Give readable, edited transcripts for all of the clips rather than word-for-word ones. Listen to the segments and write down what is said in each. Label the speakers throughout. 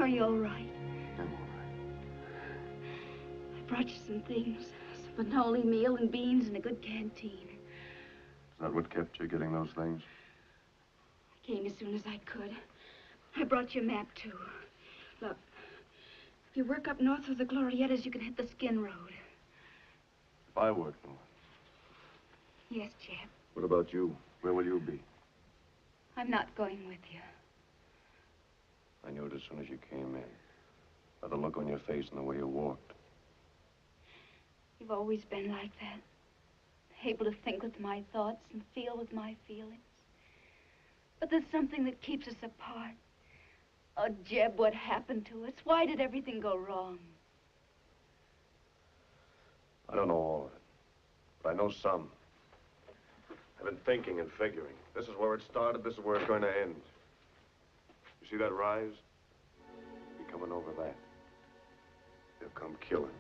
Speaker 1: Are you all right?
Speaker 2: I'm all right.
Speaker 1: I brought you some things. Some panoli meal and beans and a good canteen.
Speaker 2: Is that what kept you getting those things?
Speaker 1: I came as soon as I could. I brought you a map, too. Look, if you work up north of the Glorietas, you can hit the Skin Road.
Speaker 2: If I work north?
Speaker 1: Yes, Jeb.
Speaker 2: What about you? Where will you be?
Speaker 1: I'm not going with you.
Speaker 2: I knew it as soon as you came in. By the look on your face and the way you walked.
Speaker 1: You've always been like that. Able to think with my thoughts and feel with my feelings. But there's something that keeps us apart. Oh, Jeb, what happened to us? Why did everything go wrong?
Speaker 2: I don't know all of it, but I know some. I've been thinking and figuring. This is where it started, this is where it's going to end. You see that rise? Be coming over that. They'll come killing.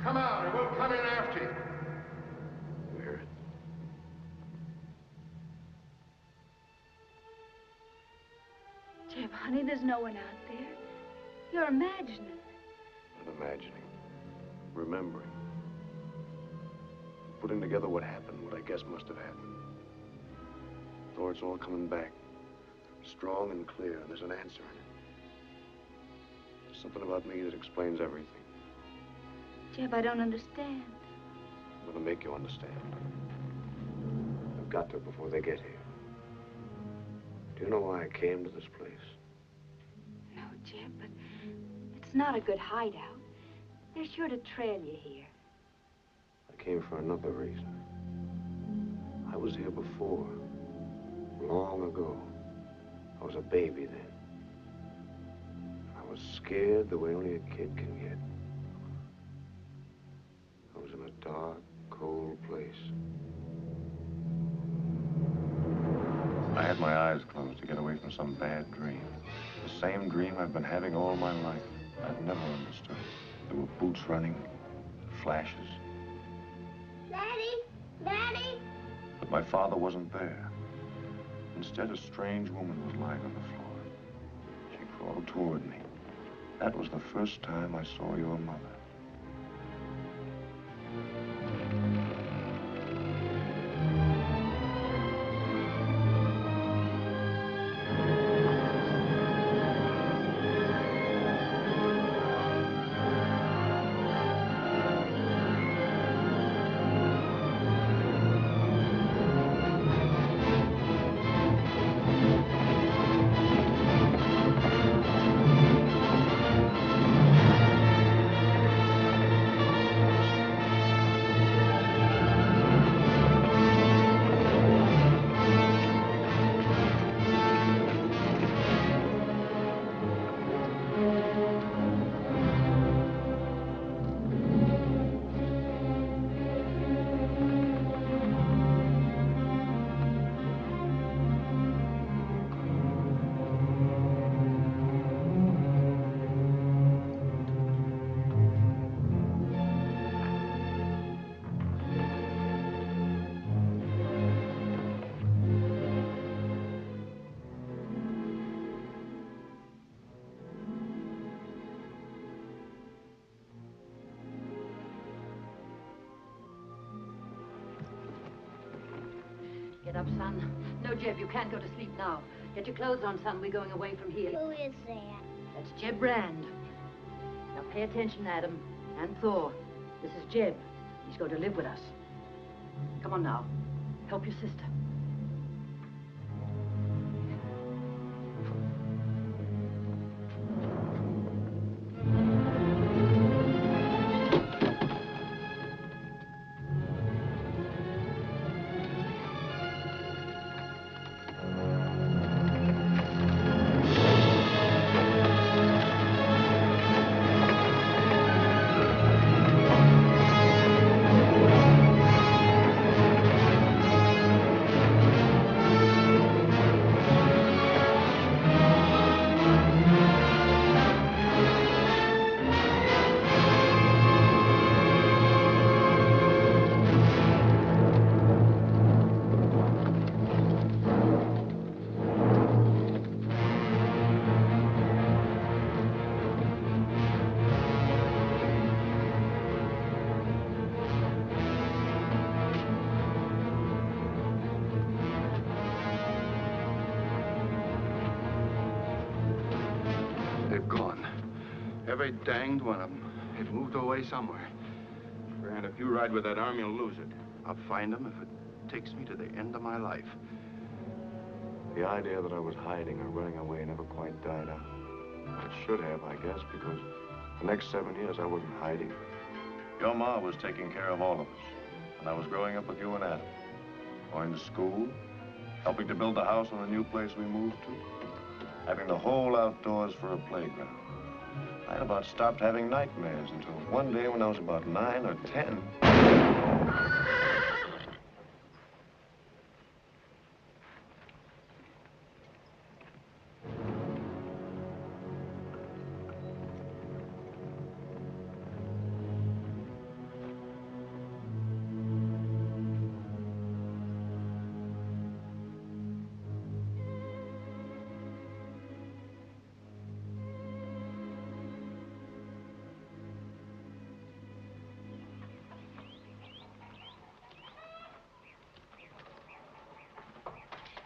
Speaker 3: Come out, or we'll come in after you.
Speaker 2: You hear it?
Speaker 1: Jeb, honey, there's no one out there. You're imagining.
Speaker 2: Not imagining. Remembering. Putting together what happened, what I guess must have happened. Thoughts all coming back. Strong and clear, and there's an answer in it. There's something about me that explains everything.
Speaker 1: Jeb, I don't understand.
Speaker 2: I'm gonna make you understand. I've got to before they get here. Do you know why I came to this place?
Speaker 1: No, Jeb, but it's not a good hideout. They're sure to trail you here.
Speaker 2: I came for another reason. I was here before. Long ago. I was a baby then. I was scared the way only a kid can get. I was in a dark, cold place. I had my eyes closed to get away from some bad dream. The same dream I've been having all my life. I've never understood. There were boots running, flashes.
Speaker 4: Daddy! Daddy!
Speaker 2: But my father wasn't there. Instead, a strange woman was lying on the floor. She crawled toward me. That was the first time I saw your mother.
Speaker 5: Get up, son. No, Jeb, you can't go to sleep now. Get your clothes on, son. We're going away from here.
Speaker 4: Who is that?
Speaker 5: That's Jeb Rand. Now pay attention, Adam and Thor. This is Jeb. He's going to live with us. Come on now. Help your sister.
Speaker 3: Every danged one of them. They've moved away somewhere. Grant, if you ride with that arm, you'll lose it. I'll find them if it takes me to the end of my life.
Speaker 2: The idea that I was hiding or running away never quite died out. It should have, I guess, because the next 7 years I wasn't hiding. Your ma was taking care of all of us. And I was growing up with you and Adam. Going to school, helping to build the house on the new place we moved to, having the whole outdoors for a playground. I had about stopped having nightmares until one day when I was about 9 or 10.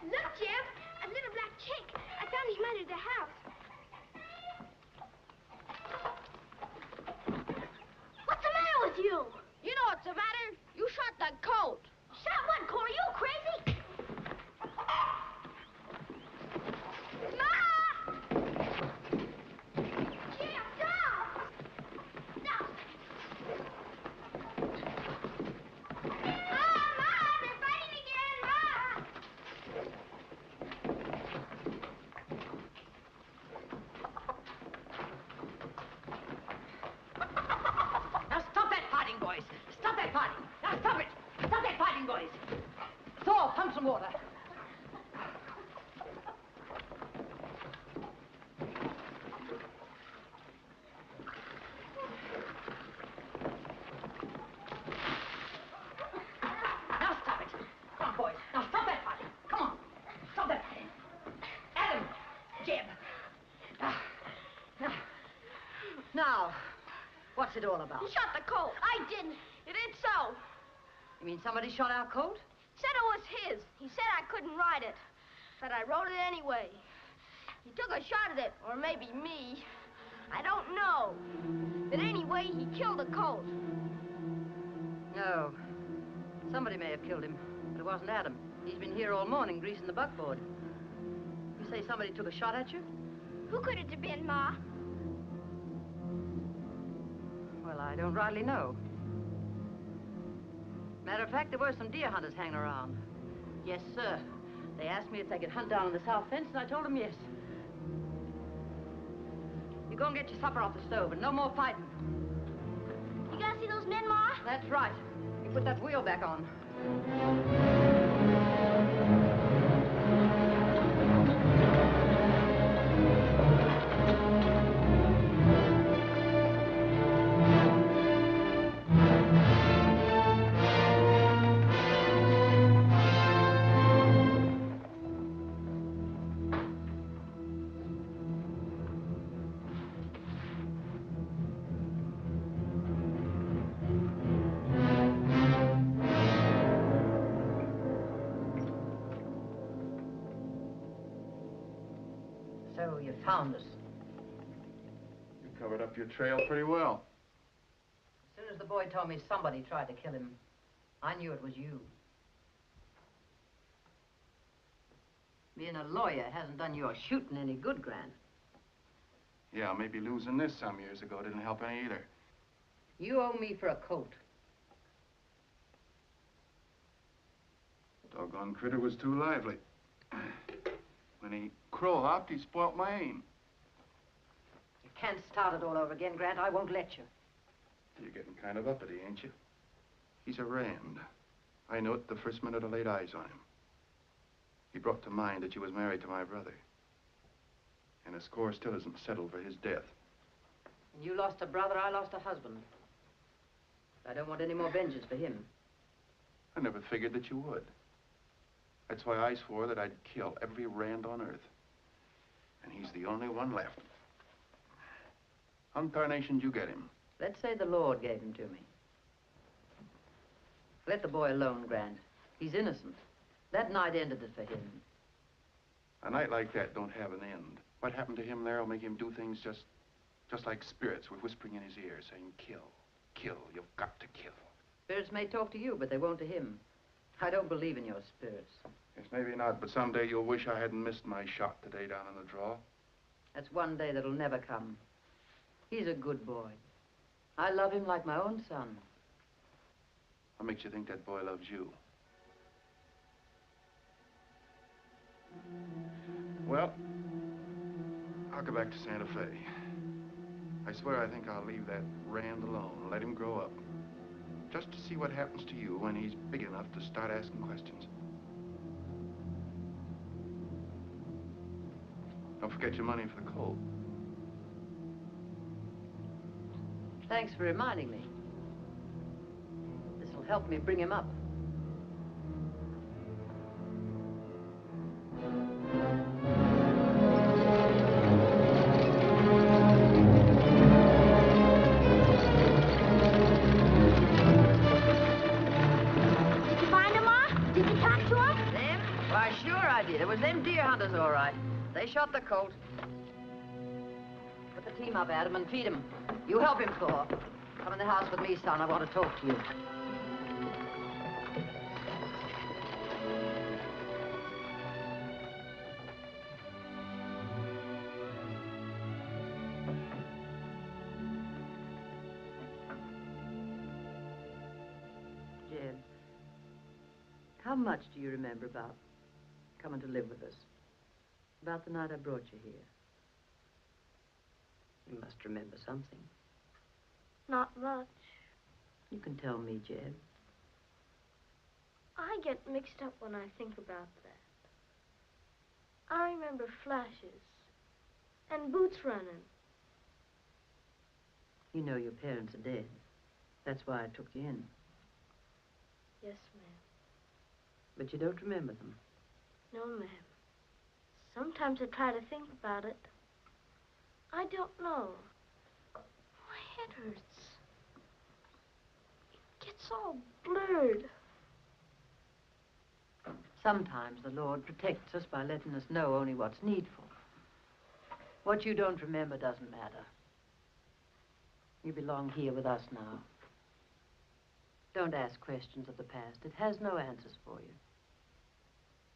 Speaker 4: Look, Jeb, a little black chick. I found his mother at the house. What's the matter with you?
Speaker 6: You know what's the matter? You shot that colt.
Speaker 4: Shot what, Corey? You crazy? Ma! Jeb, stop! Stop! Ma, they're fighting again, Ma!
Speaker 5: Now stop that fighting, boys. Stop that fighting. Now stop it. Stop that fighting, boys. Thor, pump some water. Now stop it. Come on, boys. Now stop that fighting. Come on. Stop that fighting. Adam, Jeb. Now, what's it all about?
Speaker 6: He shot the colt. I didn't. It ain't so.
Speaker 5: You mean somebody shot our colt?
Speaker 6: Said it was his. He said I couldn't ride it. But I rode it anyway. He took a shot at it, or maybe me. I don't know. But anyway, he killed the colt.
Speaker 5: No. Somebody may have killed him, but it wasn't Adam. He's been here all morning greasing the buckboard. You say somebody took a shot at you?
Speaker 4: Who could it have been, Ma?
Speaker 5: Well, I don't rightly know. Matter of fact, there were some deer hunters hanging around. Yes, sir. They asked me if they could hunt down on the south fence, and I told them yes. You go and get your supper off the stove, and no more fighting.
Speaker 4: You gotta see those men, Ma?
Speaker 5: That's right. You put that wheel back on. So you found us.
Speaker 3: You covered up your trail pretty well.
Speaker 5: As soon as the boy told me somebody tried to kill him, I knew it was you. Being a lawyer hasn't done your shooting any good, Grant.
Speaker 3: Yeah, maybe losing this some years ago didn't help any either.
Speaker 5: You owe me for a coat.
Speaker 3: Doggone critter was too lively. When he crow-hopped, he spoilt my aim.
Speaker 5: You can't start it all over again, Grant. I won't let you.
Speaker 3: You're getting kind of uppity, ain't you? He's a Rand. I know it the first minute I laid eyes on him. He brought to mind that you was married to my brother. And the score still isn't settled for his death.
Speaker 5: When you lost a brother, I lost a husband. I don't want any more vengeance for him.
Speaker 3: I never figured that you would. That's why I swore that I'd kill every Rand on earth. And he's the only one left. How in tarnation did you get him?
Speaker 5: Let's say the Lord gave him to me. Let the boy alone, Grant. He's innocent. That night ended it for him.
Speaker 3: A night like that don't have an end. What happened to him there will make him do things just Just like spirits were whispering in his ear, saying, kill, kill, you've got to kill.
Speaker 5: Spirits may talk to you, but they won't to him. I don't believe in your spirits.
Speaker 3: Yes, maybe not, but someday you'll wish I hadn't missed my shot today down in the draw.
Speaker 5: That's one day that'll never come. He's a good boy. I love him like my own son.
Speaker 3: What makes you think that boy loves you? Well, I'll go back to Santa Fe. I swear I think I'll leave that Rand alone, let him grow up. Just to see what happens to you when he's big enough to start asking questions. Don't forget your money for the colt.
Speaker 5: Thanks for reminding me. This'll help me bring him up.
Speaker 4: Did you find him, Ma? Did you talk to him?
Speaker 5: Them? Why, sure I did. It was them deer hunters, all right. They shot the colt. Put the team up, Adam, and feed him. You help him, Thor. Come in the house with me, son. I want to talk to you. Jeb, how much do you remember about coming to live with us? About the night I brought you here? You must remember something.
Speaker 6: Not much.
Speaker 5: You can tell me, Jeb.
Speaker 6: I get mixed up when I think about that. I remember flashes and boots running.
Speaker 5: You know your parents are dead. That's why I took you in.
Speaker 6: Yes, ma'am.
Speaker 5: But you don't remember them.
Speaker 6: No, ma'am. Sometimes I try to think about it. I don't know. My head hurts. It gets all blurred.
Speaker 5: Sometimes the Lord protects us by letting us know only what's needful. What you don't remember doesn't matter. You belong here with us now. Don't ask questions of the past. It has no answers for you.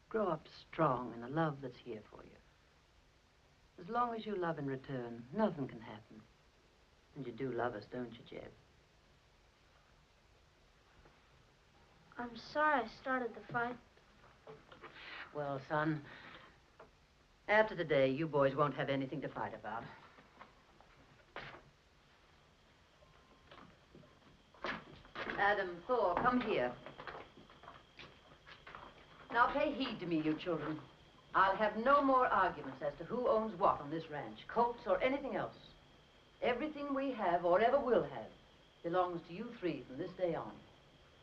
Speaker 5: Grow up strong in the love that's here for you. As long as you love in return, nothing can happen. And you do love us, don't you, Jeb?
Speaker 6: I'm sorry I started the fight.
Speaker 5: Well, son, after today, you boys won't have anything to fight about. Adam, Thor, come here. Now pay heed to me, you children. I'll have no more arguments as to who owns what on this ranch, colts or anything else. Everything we have or ever will have belongs to you three from this day on.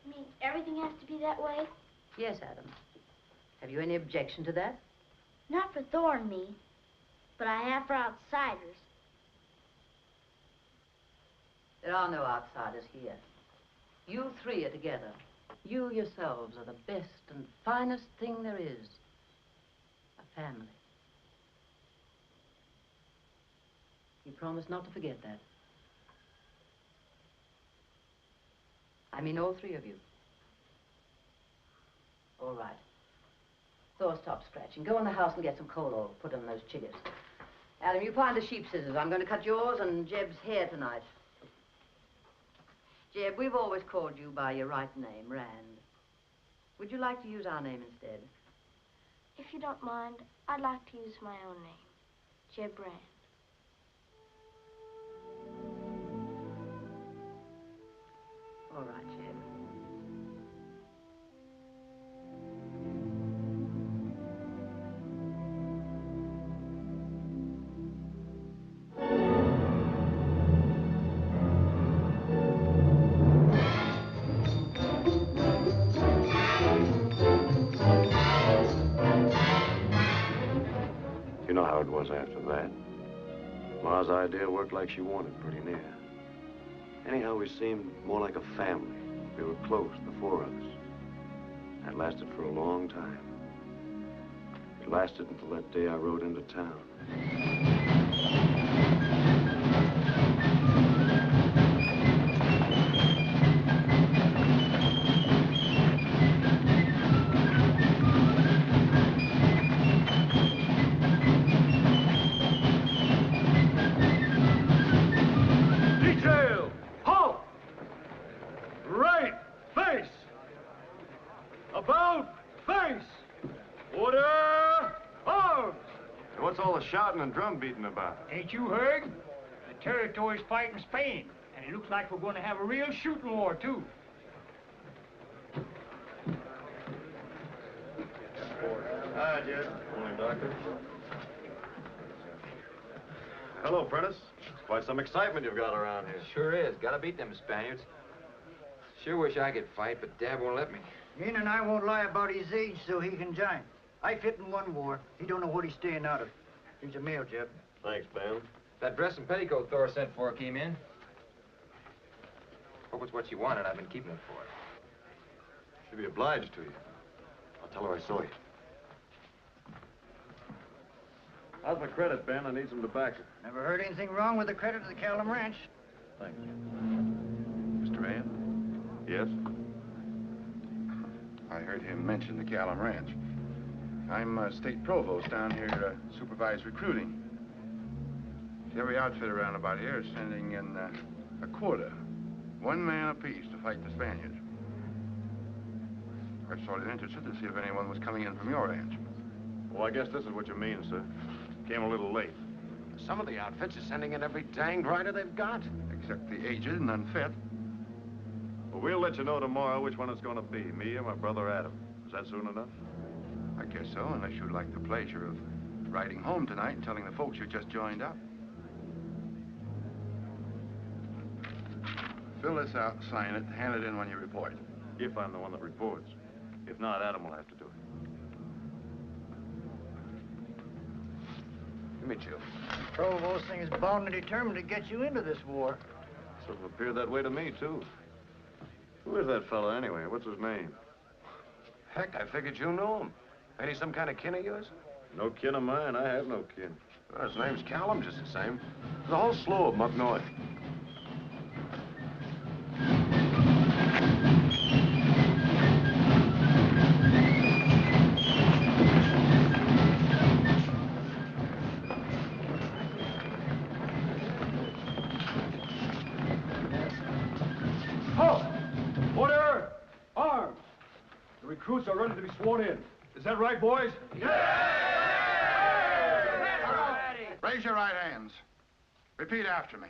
Speaker 4: You mean everything has to be that way?
Speaker 5: Yes, Adam. Have you any objection to that?
Speaker 4: Not for Thor and me, but I have for outsiders.
Speaker 5: There are no outsiders here. You three are together. You yourselves are the best and finest thing there is. A family. You promise not to forget that. I mean all three of you. All right. Thor, stop scratching. Go in the house and get some coal oil. Put on those chiggers. Adam, you find the sheep scissors. I'm going to cut yours and Jeb's hair tonight. Jeb, we've always called you by your right name, Rand. Would you like to use our name instead?
Speaker 6: If you don't mind, I'd like to use my own name, Jeb Rand.
Speaker 5: All right, Jeb.
Speaker 2: You know how it was after that. Ma's idea worked like she wanted, pretty near. Anyhow, we seemed more like a family. We were close, the four of us. That lasted for a long time. It lasted until that day I rode into town. shouting and drum beating about.
Speaker 7: Ain't you heard? The territory's fighting Spain, and it looks like we're going to have a real shooting war, too.
Speaker 2: Hi, Jeb. Morning, Doctor. Hello, Prentice. Quite some excitement you've got around here.
Speaker 8: Sure is. Gotta beat them Spaniards. Sure wish I could fight, but Dad won't let me.
Speaker 9: Ian and I won't lie about his age so he can join. I fit in one war. He don't know what he's staying out of. Here's a mail, Jeb.
Speaker 2: Thanks, Ben.
Speaker 8: That dress and petticoat Thor sent for came in. Hope it's what you wanted. I've been keeping it for her.
Speaker 2: She'll be obliged to you. I'll tell her I saw you. How's my credit, Ben? I need some tobacco.
Speaker 9: Never heard anything wrong with the credit of the Callum Ranch.
Speaker 2: Thanks.
Speaker 3: Mr. Rand?
Speaker 2: Yes?
Speaker 3: I heard him mention the Callum Ranch. I'm state provost down here to supervise recruiting. Every outfit around about here is sending in a quota. 1 man apiece to fight the Spaniards. I was sort of interested to see if anyone was coming in from your ranch.
Speaker 2: Well, I guess this is what you mean, sir. Came a little late.
Speaker 10: Some of the outfits are sending in every danged rider they've got.
Speaker 3: Except the aged and unfit.
Speaker 2: Well, we'll let you know tomorrow which one it's going to be, me or my brother Adam. Is that soon enough?
Speaker 3: I guess so, unless you'd like the pleasure of riding home tonight and telling the folks you just joined up. Fill this out, sign it, hand it in when you report.
Speaker 2: If I'm the one that reports. If not, Adam will have to do it.
Speaker 10: Give me, Joe.
Speaker 9: Provost thing is bound and determined to get you into this war.
Speaker 2: Sort of appeared that way to me, too. Who is that fella, anyway? What's his name?
Speaker 10: Heck, I figured you knew him. Ain't he some kind of kin of yours?
Speaker 2: No kin of mine. I have no kin.
Speaker 10: Well, his name's Callum, just the same. There's a whole slew of them up north.
Speaker 11: Order! Arms! The recruits are ready to be sworn in. Is that right, boys?
Speaker 3: Raise your right hands. Repeat after me.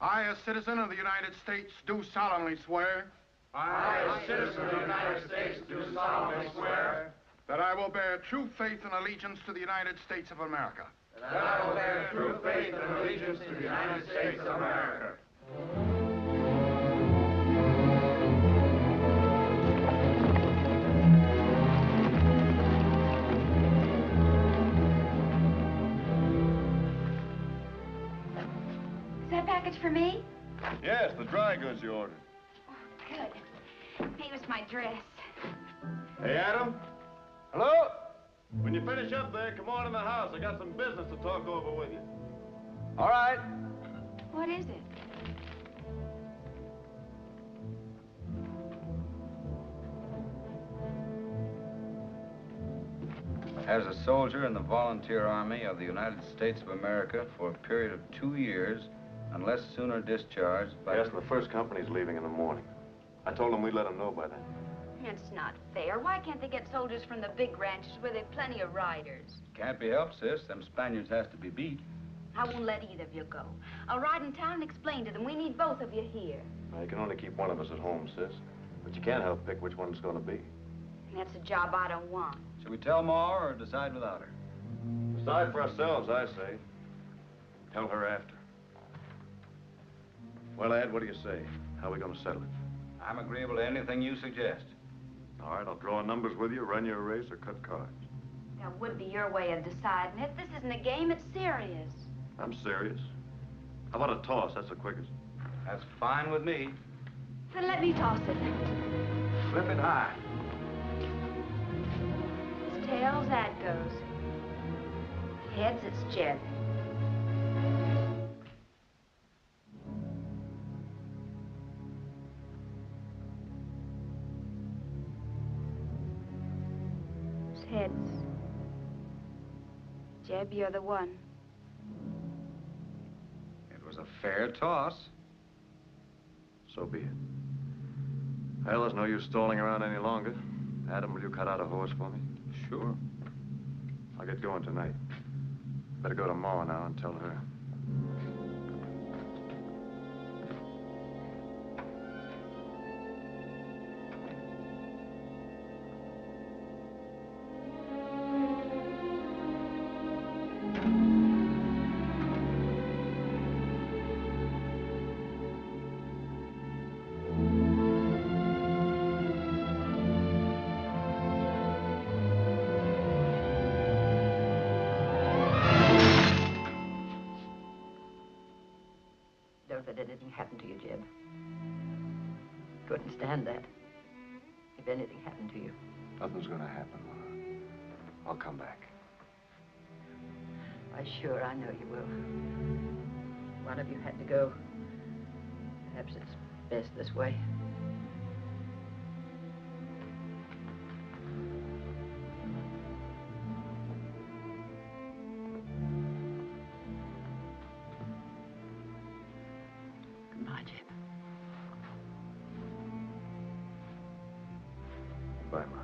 Speaker 3: I, a citizen of the United States, do solemnly swear.
Speaker 11: I, a citizen of the United States, do solemnly swear
Speaker 3: that I will bear true faith and allegiance to the United States of America.
Speaker 11: that I will bear true faith and allegiance to the United States of America.
Speaker 1: Is that package for me?
Speaker 2: Yes, the dry goods you ordered.
Speaker 1: Oh, good. Maybe it's my dress.
Speaker 2: Hey, Adam.
Speaker 11: Hello?
Speaker 2: When you finish up there, come on in the house. I got some business to talk over with you.
Speaker 11: All right.
Speaker 1: What is it?
Speaker 12: As a soldier in the Volunteer Army of the United States of America for a period of 2 years, unless sooner discharged by...
Speaker 2: Yes, the first company's leaving in the morning. I told them we'd let them know by then.
Speaker 1: It's not fair. Why can't they get soldiers from the big ranches where there've plenty of riders?
Speaker 12: Can't be helped, sis. Them Spaniards has to be beat.
Speaker 1: I won't let either of you go. I'll ride in town and explain to them we need both of you here.
Speaker 2: Well, you can only keep one of us at home, sis. But you can't help pick which one it's going to be.
Speaker 1: And that's a job I don't want.
Speaker 12: Shall we tell Ma or decide without her?
Speaker 2: Decide for ourselves, I say. Tell her after. Well, Ed, what do you say? How are we going to settle it?
Speaker 12: I'm agreeable to anything you suggest.
Speaker 2: All right, I'll draw numbers with you, run you a race, or cut cards.
Speaker 1: That would be your way of deciding it. This isn't a game, it's serious.
Speaker 2: I'm serious. How about a toss? That's the quickest.
Speaker 12: That's fine with me.
Speaker 1: Then let me toss it.
Speaker 12: Flip it high.
Speaker 1: It's tails, that goes. Heads, it's Jeb. It's heads. Jeb, you're the one.
Speaker 12: It was a fair toss.
Speaker 2: So be it. Well, there's no use stalling around any longer. Adam, will you cut out a horse for me?
Speaker 12: Sure.
Speaker 2: I'll get going tonight.
Speaker 3: Better go to Ma now and tell her.
Speaker 5: Don't let anything happen to you, Jeb. Couldn't stand that. If anything happened to you.
Speaker 10: Nothing's gonna happen, Ma. I'll come back.
Speaker 5: Why, sure, I know you will. One of you had to go. Perhaps it's best this way. Goodbye, Jeb.
Speaker 3: Bye, Ma.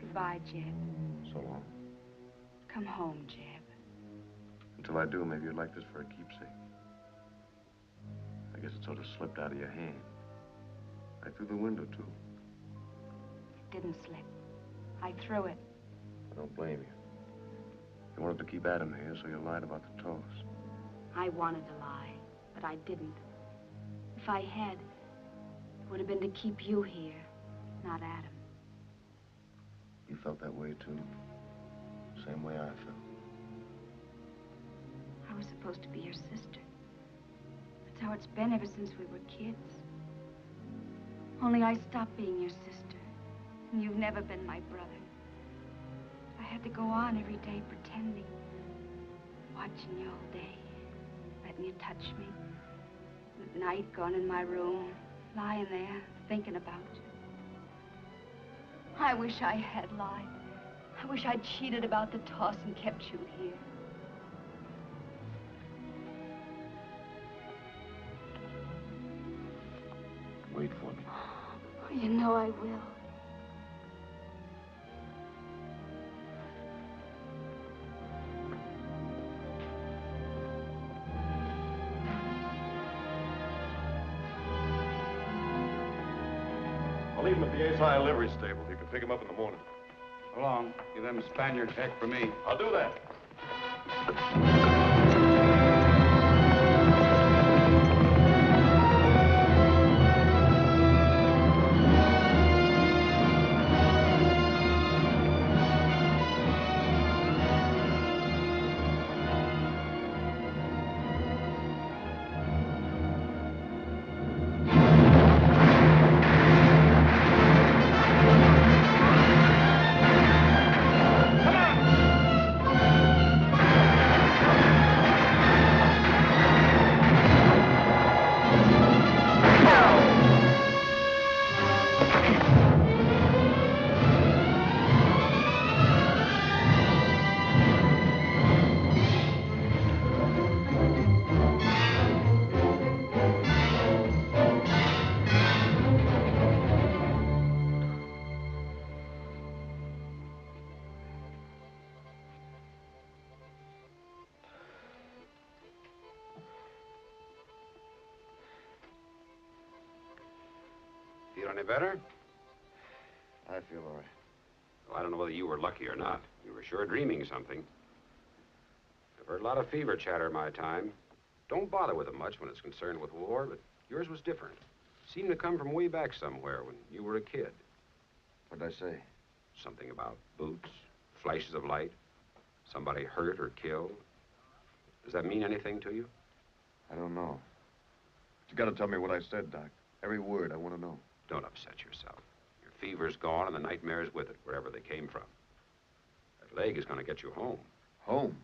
Speaker 1: Goodbye, Jeb.
Speaker 3: So long.
Speaker 1: Come home, Jeb.
Speaker 3: Until I do, maybe you'd like this for a keepsake. I guess it sort of slipped out of your hand. Right through the window, too.
Speaker 1: It didn't slip. I threw it.
Speaker 3: I don't blame you. You wanted to keep Adam here, so you lied about the toss.
Speaker 1: I wanted to lie, but I didn't. If I had, it would have been to keep you here, not Adam.
Speaker 3: You felt that way, too. Same way I felt.
Speaker 1: I was supposed to be your sister. That's how it's been ever since we were kids. Only I stopped being your sister, and you've never been my brother. I had to go on every day pretending, watching you all day, letting you touch me. And at night, gone in my room, lying there, thinking about you. I wish I had lied. I wish I'd cheated about the toss and kept you here.
Speaker 3: Wait for me.
Speaker 1: Oh, you know I will.
Speaker 2: I'll leave him at the Ace High livery stable. You can pick him up in the morning.
Speaker 12: So long. Give them Spaniards heck for me.
Speaker 2: I'll do that.
Speaker 8: Feel any better?
Speaker 3: I feel all right.
Speaker 8: Well, I don't know whether you were lucky or not. You were sure dreaming something. I've heard a lot of fever chatter in my time. Don't bother with it much when it's concerned with war, but yours was different. Seemed to come from way back somewhere when you were a kid.
Speaker 3: What'd I say?
Speaker 8: Something about boots, flashes of light, somebody hurt or killed. Does that mean anything to you?
Speaker 2: I don't know. But you gotta tell me what I said, Doc. Every word, I want to know.
Speaker 8: Don't upset yourself. Your fever's gone and the nightmare's with it, wherever they came from. That leg is going to get you home.
Speaker 2: Home?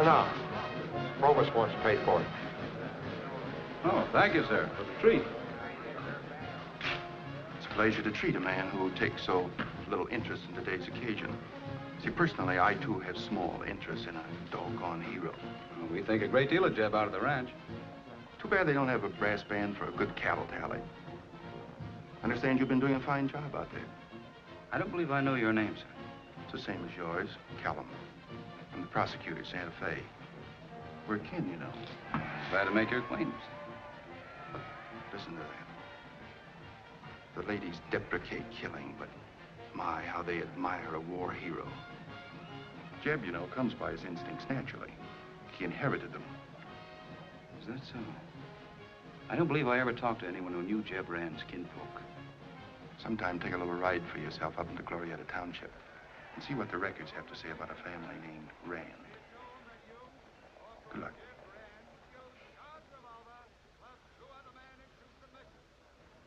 Speaker 10: No. Provost wants to pay for it.
Speaker 12: Oh, thank you, sir, for the treat.
Speaker 3: It's a pleasure to treat a man who takes so little interest in today's occasion. See, personally, I too have small interest in a doggone hero.
Speaker 12: Well, we think a great deal of Jeb out of the ranch.
Speaker 3: Too bad they don't have a brass band for a good cattle tally. Understand you've been doing a fine job out there.
Speaker 12: I don't believe I know your name, sir.
Speaker 3: It's the same as yours, Callum. I'm the prosecutor, Santa Fe. We're kin, you know.
Speaker 12: Glad to make your acquaintance.
Speaker 3: Listen to that. The ladies deprecate killing, but my, how they admire a war hero. Jeb, you know, comes by his instincts naturally. He inherited them.
Speaker 12: Is that so? I don't believe I ever talked to anyone who knew Jeb Rand's kinfolk.
Speaker 3: Sometime take a little ride for yourself up into Glorietta Township and see what the records have to say about a family named Rand. Good luck.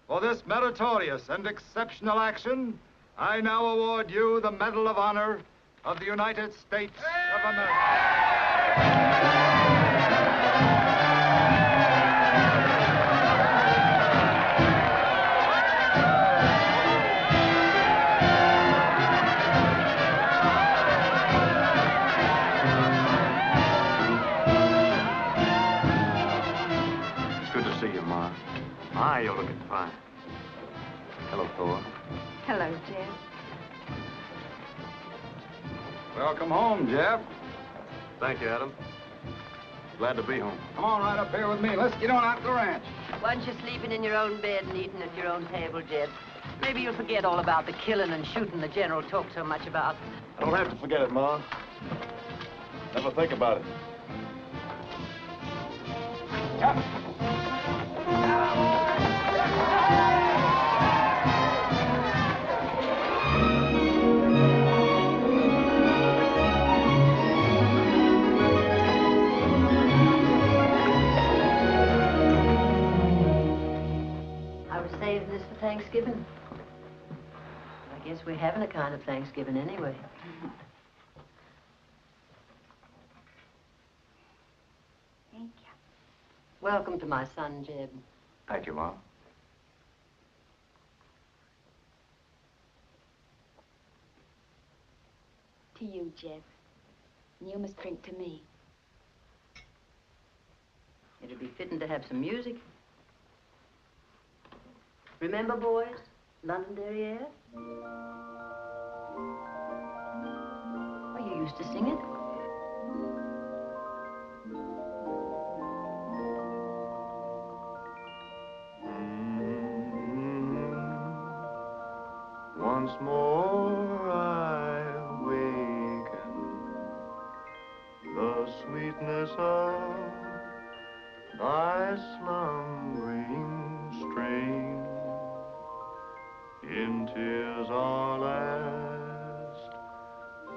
Speaker 13: For this meritorious and exceptional action, I now award you the Medal of Honor of the United States of America.
Speaker 9: My, you're looking fine. Hello, Thor.
Speaker 1: Hello, Jeb.
Speaker 13: Welcome home, Jeb.
Speaker 2: Thank you, Adam. Glad to be home.
Speaker 13: Come on right up here with me. Let's get on out to the ranch.
Speaker 5: Once you're sleeping in your own bed and eating at your own table, Jeb, maybe you'll forget all about the killing and shooting the General talked so much about.
Speaker 2: I don't have to forget it, Ma. Never think about it.
Speaker 5: Saving this for Thanksgiving. I guess we're having a kind of Thanksgiving anyway.
Speaker 1: Thank you.
Speaker 5: Welcome to my son, Jeb.
Speaker 9: Thank you, Mom.
Speaker 1: To you, Jeb. And you must drink to me.
Speaker 5: It'd be fitting to have some music. Remember, boys, Londonderry air? Oh, you used to sing it?
Speaker 2: Once more I awaken the sweetness of thy slumbering strain. In tears our last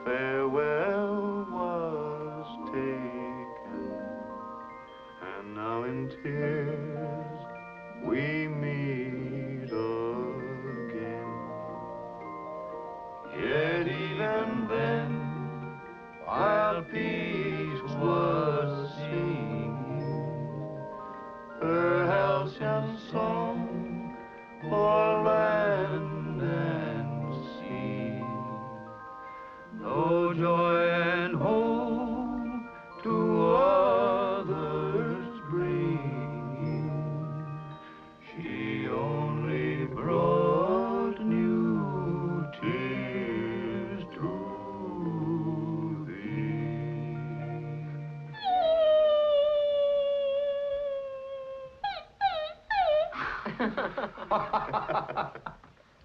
Speaker 2: farewell was taken, and now in tears we meet again. Yet even then, while peace was singing her halcyon song,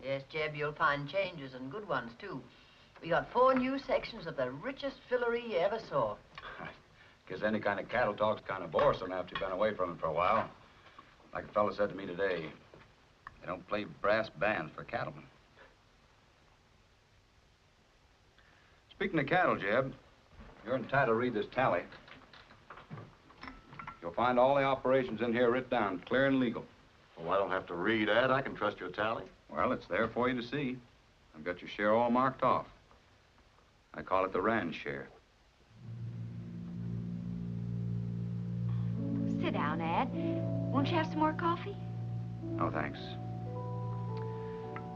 Speaker 5: Yes, Jeb, you'll find changes and good ones, too. We got 4 new sections of the richest fillery you ever saw.
Speaker 12: Guess any kind of cattle talk's kind of boresome after you've been away from it for a while. Like a fellow said to me today, they don't play brass bands for cattlemen. Speaking of cattle, Jeb, you're entitled to read this tally. You'll find all the operations in here written down, clear and legal.
Speaker 2: Well, I don't have to read that. I can trust your tally.
Speaker 12: Well, it's there for you to see. I've got your share all marked off. I call it the Rand share.
Speaker 1: Sit down, Ad. Won't you have some more coffee?
Speaker 12: No, thanks.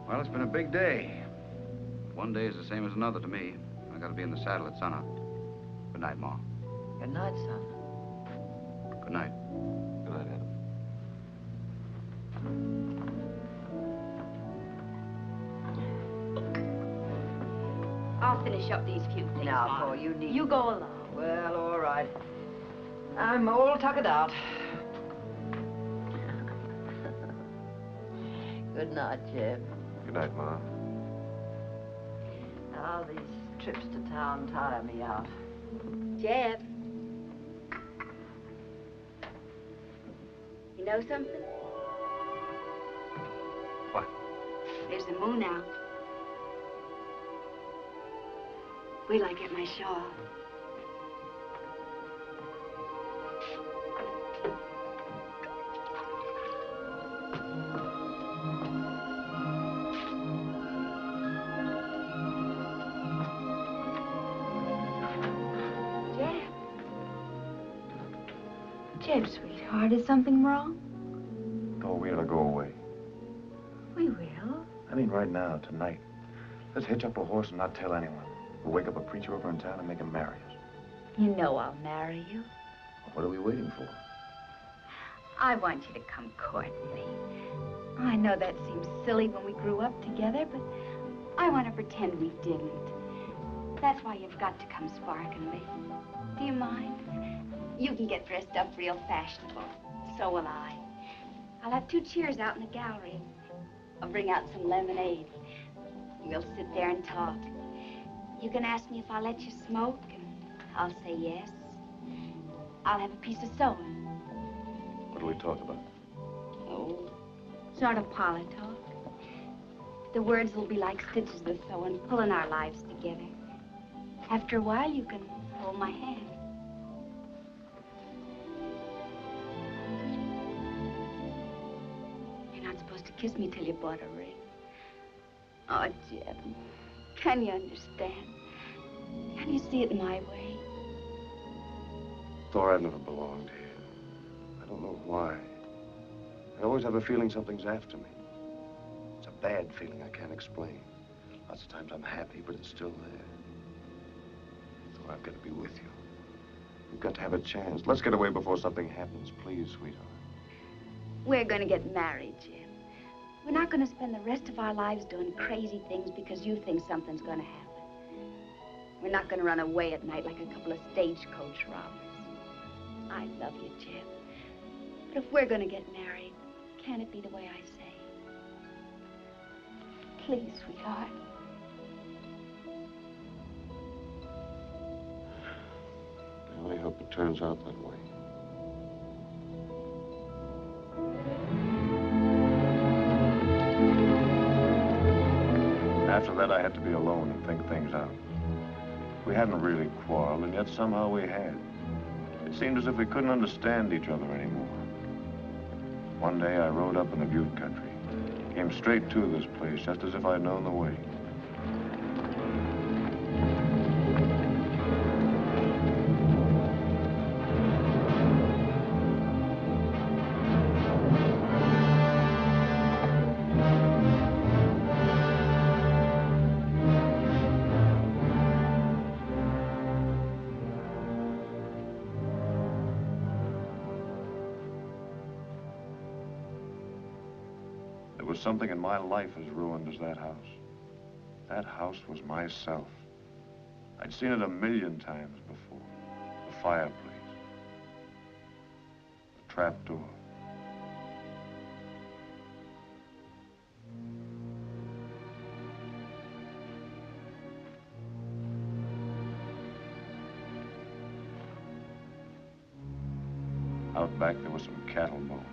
Speaker 12: Well, it's been a big day. One day is the same as another to me. I gotta be in the saddle at sunup. Good night, Ma.
Speaker 5: Good night, son.
Speaker 12: Good night.
Speaker 2: Good night, Adam.
Speaker 1: I'll finish up these few things.
Speaker 5: Now,
Speaker 1: Ma.
Speaker 5: Paul, you need...
Speaker 1: You go alone.
Speaker 5: Well, all right. I'm all tuckered out. Good night, Jeb.
Speaker 2: Good night, Ma.
Speaker 5: Now, these trips to town tire me out.
Speaker 1: Jeb. You know something?
Speaker 12: What?
Speaker 1: There's the moon out. Wait till I get my shawl. Jeb, sweetheart, is something wrong?
Speaker 2: Oh, we ought to go away.
Speaker 1: We will.
Speaker 2: I mean, right now, tonight. Let's hitch up a horse and not tell anyone. We'll wake up a preacher over in town and make him marry us.
Speaker 1: You know I'll marry you.
Speaker 2: What are we waiting for?
Speaker 1: I want you to come court me. I know that seems silly when we grew up together, but I want to pretend we didn't. That's why you've got to come sparkingly. Do you mind? You can get dressed up real fashionable. So will I. I'll have 2 chairs out in the gallery. I'll bring out some lemonade. We'll sit there and talk. You can ask me if I'll let you smoke, and I'll say yes. I'll have a piece of sewing.
Speaker 2: What do we talk about?
Speaker 1: Oh, sort of parlor talk. The words will be like stitches of sewing, pulling our lives together. After a while, you can hold my hand. You're not supposed to kiss me till you bought a ring. Oh, Jeb, can you understand? Can you see it my way?
Speaker 2: Thor, I've never belonged here. I don't know why. I always have a feeling something's after me. It's a bad feeling I can't explain. Lots of times I'm happy, but it's still there. Thor, I've got to be with you. We've got to have a chance. Let's get away before something happens, please, sweetheart.
Speaker 1: We're going to get married, Jim. We're not going to spend the rest of our lives doing crazy things because you think something's going to happen. We're not going to run away at night like a couple of stagecoach robbers. I love you, Jim. But if we're going to get married, can it be the way I say? Please, sweetheart.
Speaker 2: I only hope it turns out that way. After that, I had to be alone and think things out. We hadn't really quarreled, and yet somehow we had. It seemed as if we couldn't understand each other anymore. One day, I rode up in the Butte country. Came straight to this place, just as if I'd known the way. There was something in my life as ruined as that house. That house was myself. I'd seen it 1,000,000 times before. The fireplace. The trap door. Out back, there were some cattle bones.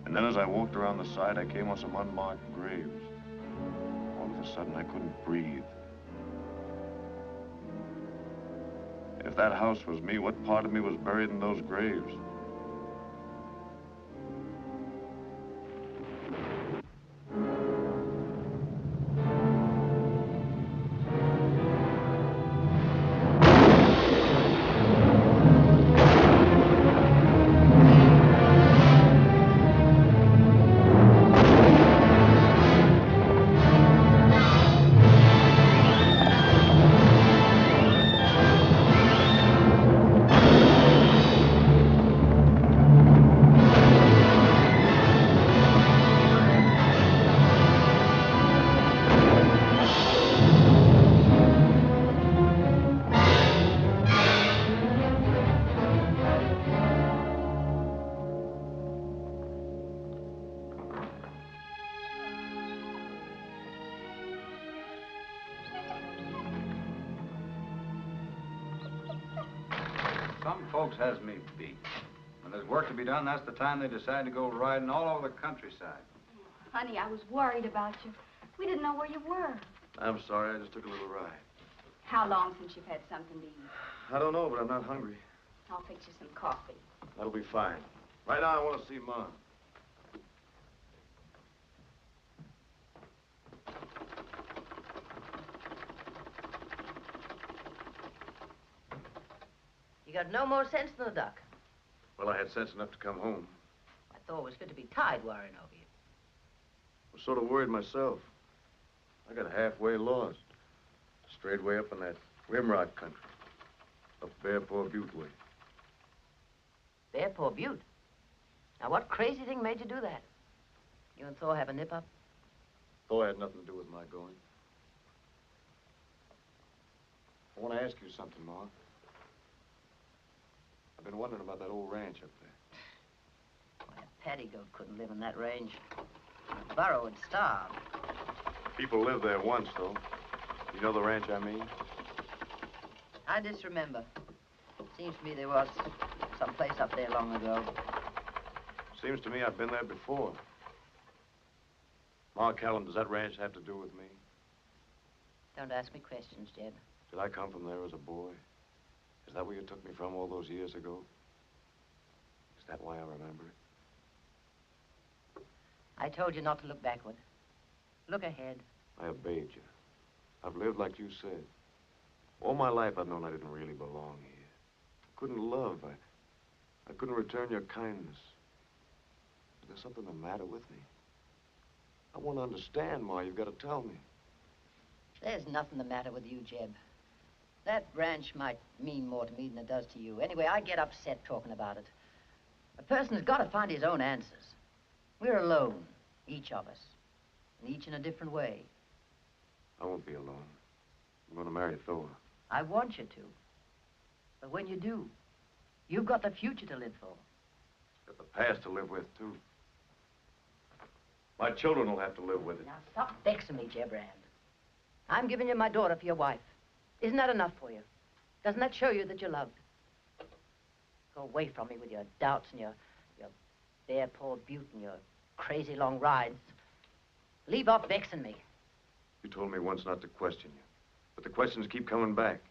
Speaker 2: And then as I walked around the side, I came on some unmarked graves. All of a sudden, I couldn't breathe. If that house was me, what part of me was buried in those graves?
Speaker 12: Some folks has me beat. When there's work to be done, that's the time they decide to go riding all over the countryside.
Speaker 1: Honey, I was worried about you. We didn't know where you were.
Speaker 2: I'm sorry, I just took a little ride.
Speaker 1: How long since you've had something to eat?
Speaker 2: I don't know, but I'm not hungry.
Speaker 1: I'll fix you some coffee.
Speaker 2: That'll be fine. Right now, I want to see Mom.
Speaker 5: You got no more sense than a duck.
Speaker 2: Well, I had sense enough to come home.
Speaker 5: I thought it was fit to be tied worrying over you.
Speaker 2: I was sort of worried myself. I got halfway lost. Strayed way up in that rimrock country. Up Bearpaw Butte way.
Speaker 5: Bearpaw Butte? Now, what crazy thing made you do that? You and Thor have a nip-up?
Speaker 2: Thor had nothing to do with my going. I want to ask you something, Ma. I've been wondering about that old ranch up there.
Speaker 5: Why, a paddy goat couldn't live in that range. The burro would starve.
Speaker 2: People lived there once, though. You know the ranch I mean?
Speaker 5: I disremember. Seems to me there was some place up there long ago.
Speaker 2: Seems to me I've been there before. Ma, Callum, does that ranch have to do with me?
Speaker 5: Don't ask me questions, Jeb.
Speaker 2: Did I come from there as a boy? Is that where you took me from all those years ago? Is that why I remember it?
Speaker 5: I told you not to look backward. Look ahead.
Speaker 2: I obeyed you. I've lived like you said. All my life I've known I didn't really belong here. I couldn't love. I couldn't return your kindness. Is there something the matter with me? I want to understand, Ma. You've got to tell me.
Speaker 5: There's nothing the matter with you, Jeb. That ranch might mean more to me than it does to you. Anyway, I get upset talking about it. A person's got to find his own answers. We're alone, each of us, and each in a different way.
Speaker 2: I won't be alone. I'm going to marry Thor.
Speaker 5: I want you to. But when you do, you've got the future to live for.
Speaker 2: Got the past to live with, too. My children will have to live with it.
Speaker 5: Now, stop vexing me, Jeb Rand. I'm giving you my daughter for your wife. Isn't that enough for you? Doesn't that show you that you're loved? Go away from me with your doubts and your Bearpaw Butte and your crazy long rides. Leave off vexing me.
Speaker 2: You told me once not to question you, but the questions keep coming back.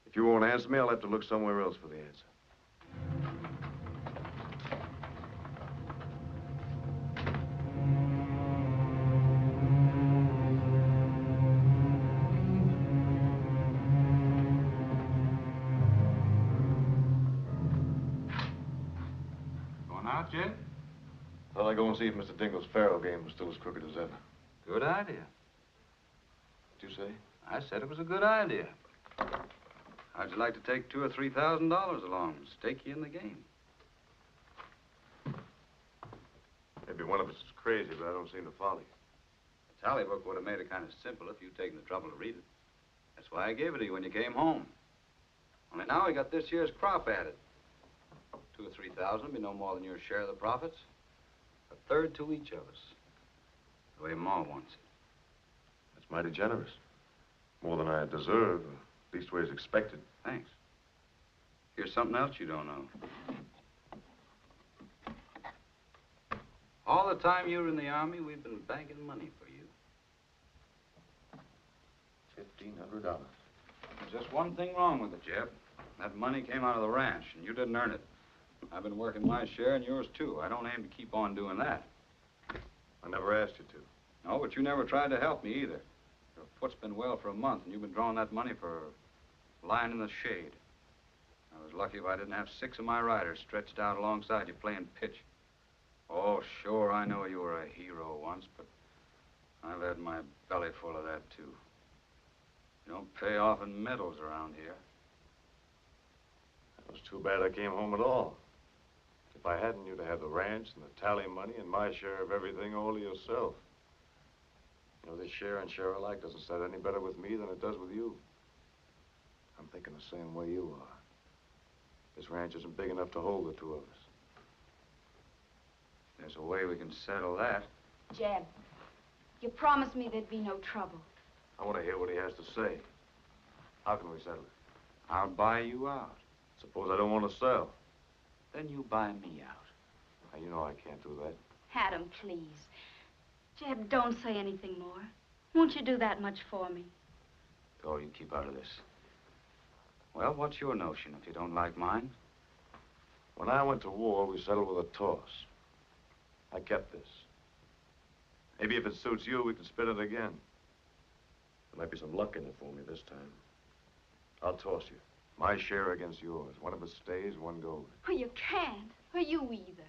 Speaker 2: If you won't answer me, I'll have to look somewhere else for the answer.
Speaker 12: Out, Jed?
Speaker 2: Thought I'd go and see if Mr. Dingle's faro game was still as crooked as ever.
Speaker 12: Good idea.
Speaker 2: What'd you say?
Speaker 12: I said it was a good idea. How'd you like to take $2,000 or $3,000 along? Stake you in the game.
Speaker 2: Maybe one of us is crazy, but I don't seem to follow you.
Speaker 12: The tally book would have made it kind of simple if you'd taken the trouble to read it. That's why I gave it to you when you came home. Only now we got this year's crop added. 2,000 or 3,000 would be no more than your share of the profits. A third to each of us. The way Ma wants it.
Speaker 2: That's mighty generous. More than I deserve, leastways expected.
Speaker 12: Thanks. Here's something else you don't know. All the time you were in the Army, we've been banking money for you.
Speaker 2: $1,500.
Speaker 12: There's just one thing wrong with it, Jeb. That money came out of the ranch, and you didn't earn it. I've been working my share, and yours too. I don't aim to keep on doing that.
Speaker 2: I never asked you to.
Speaker 12: No, but you never tried to help me either. Your foot's been well for a month, and you've been drawing that money for lying in the shade. I was lucky if I didn't have 6 of my riders stretched out alongside you playing pitch. Oh, sure, I know you were a hero once, but I've had my belly full of that, too. You don't pay off in medals around here.
Speaker 2: It was too bad I came home at all. If I hadn't, you'd have had the ranch and the tally money and my share of everything all to yourself. You know, this share and share alike doesn't set any better with me than it does with you. I'm thinking the same way you are. This ranch isn't big enough to hold the two of us.
Speaker 12: There's a way we can settle that.
Speaker 1: Jeb, you promised me there'd be no trouble.
Speaker 2: I want to hear what he has to say. How can we settle it?
Speaker 12: I'll buy you out.
Speaker 2: Suppose I don't want to sell.
Speaker 12: Then you buy me out.
Speaker 2: Now, you know I can't do that.
Speaker 1: Adam, please. Jeb, don't say anything more. Won't you do that much for me?
Speaker 12: Oh, you keep out of this. Well, what's your notion if you don't like mine?
Speaker 2: When I went to war, we settled with a toss. I kept this. Maybe if it suits you, we can spin it again. There might be some luck in it for me this time. I'll toss you. My share against yours. One of us stays, one goes.
Speaker 1: Oh, you can't. Or you either.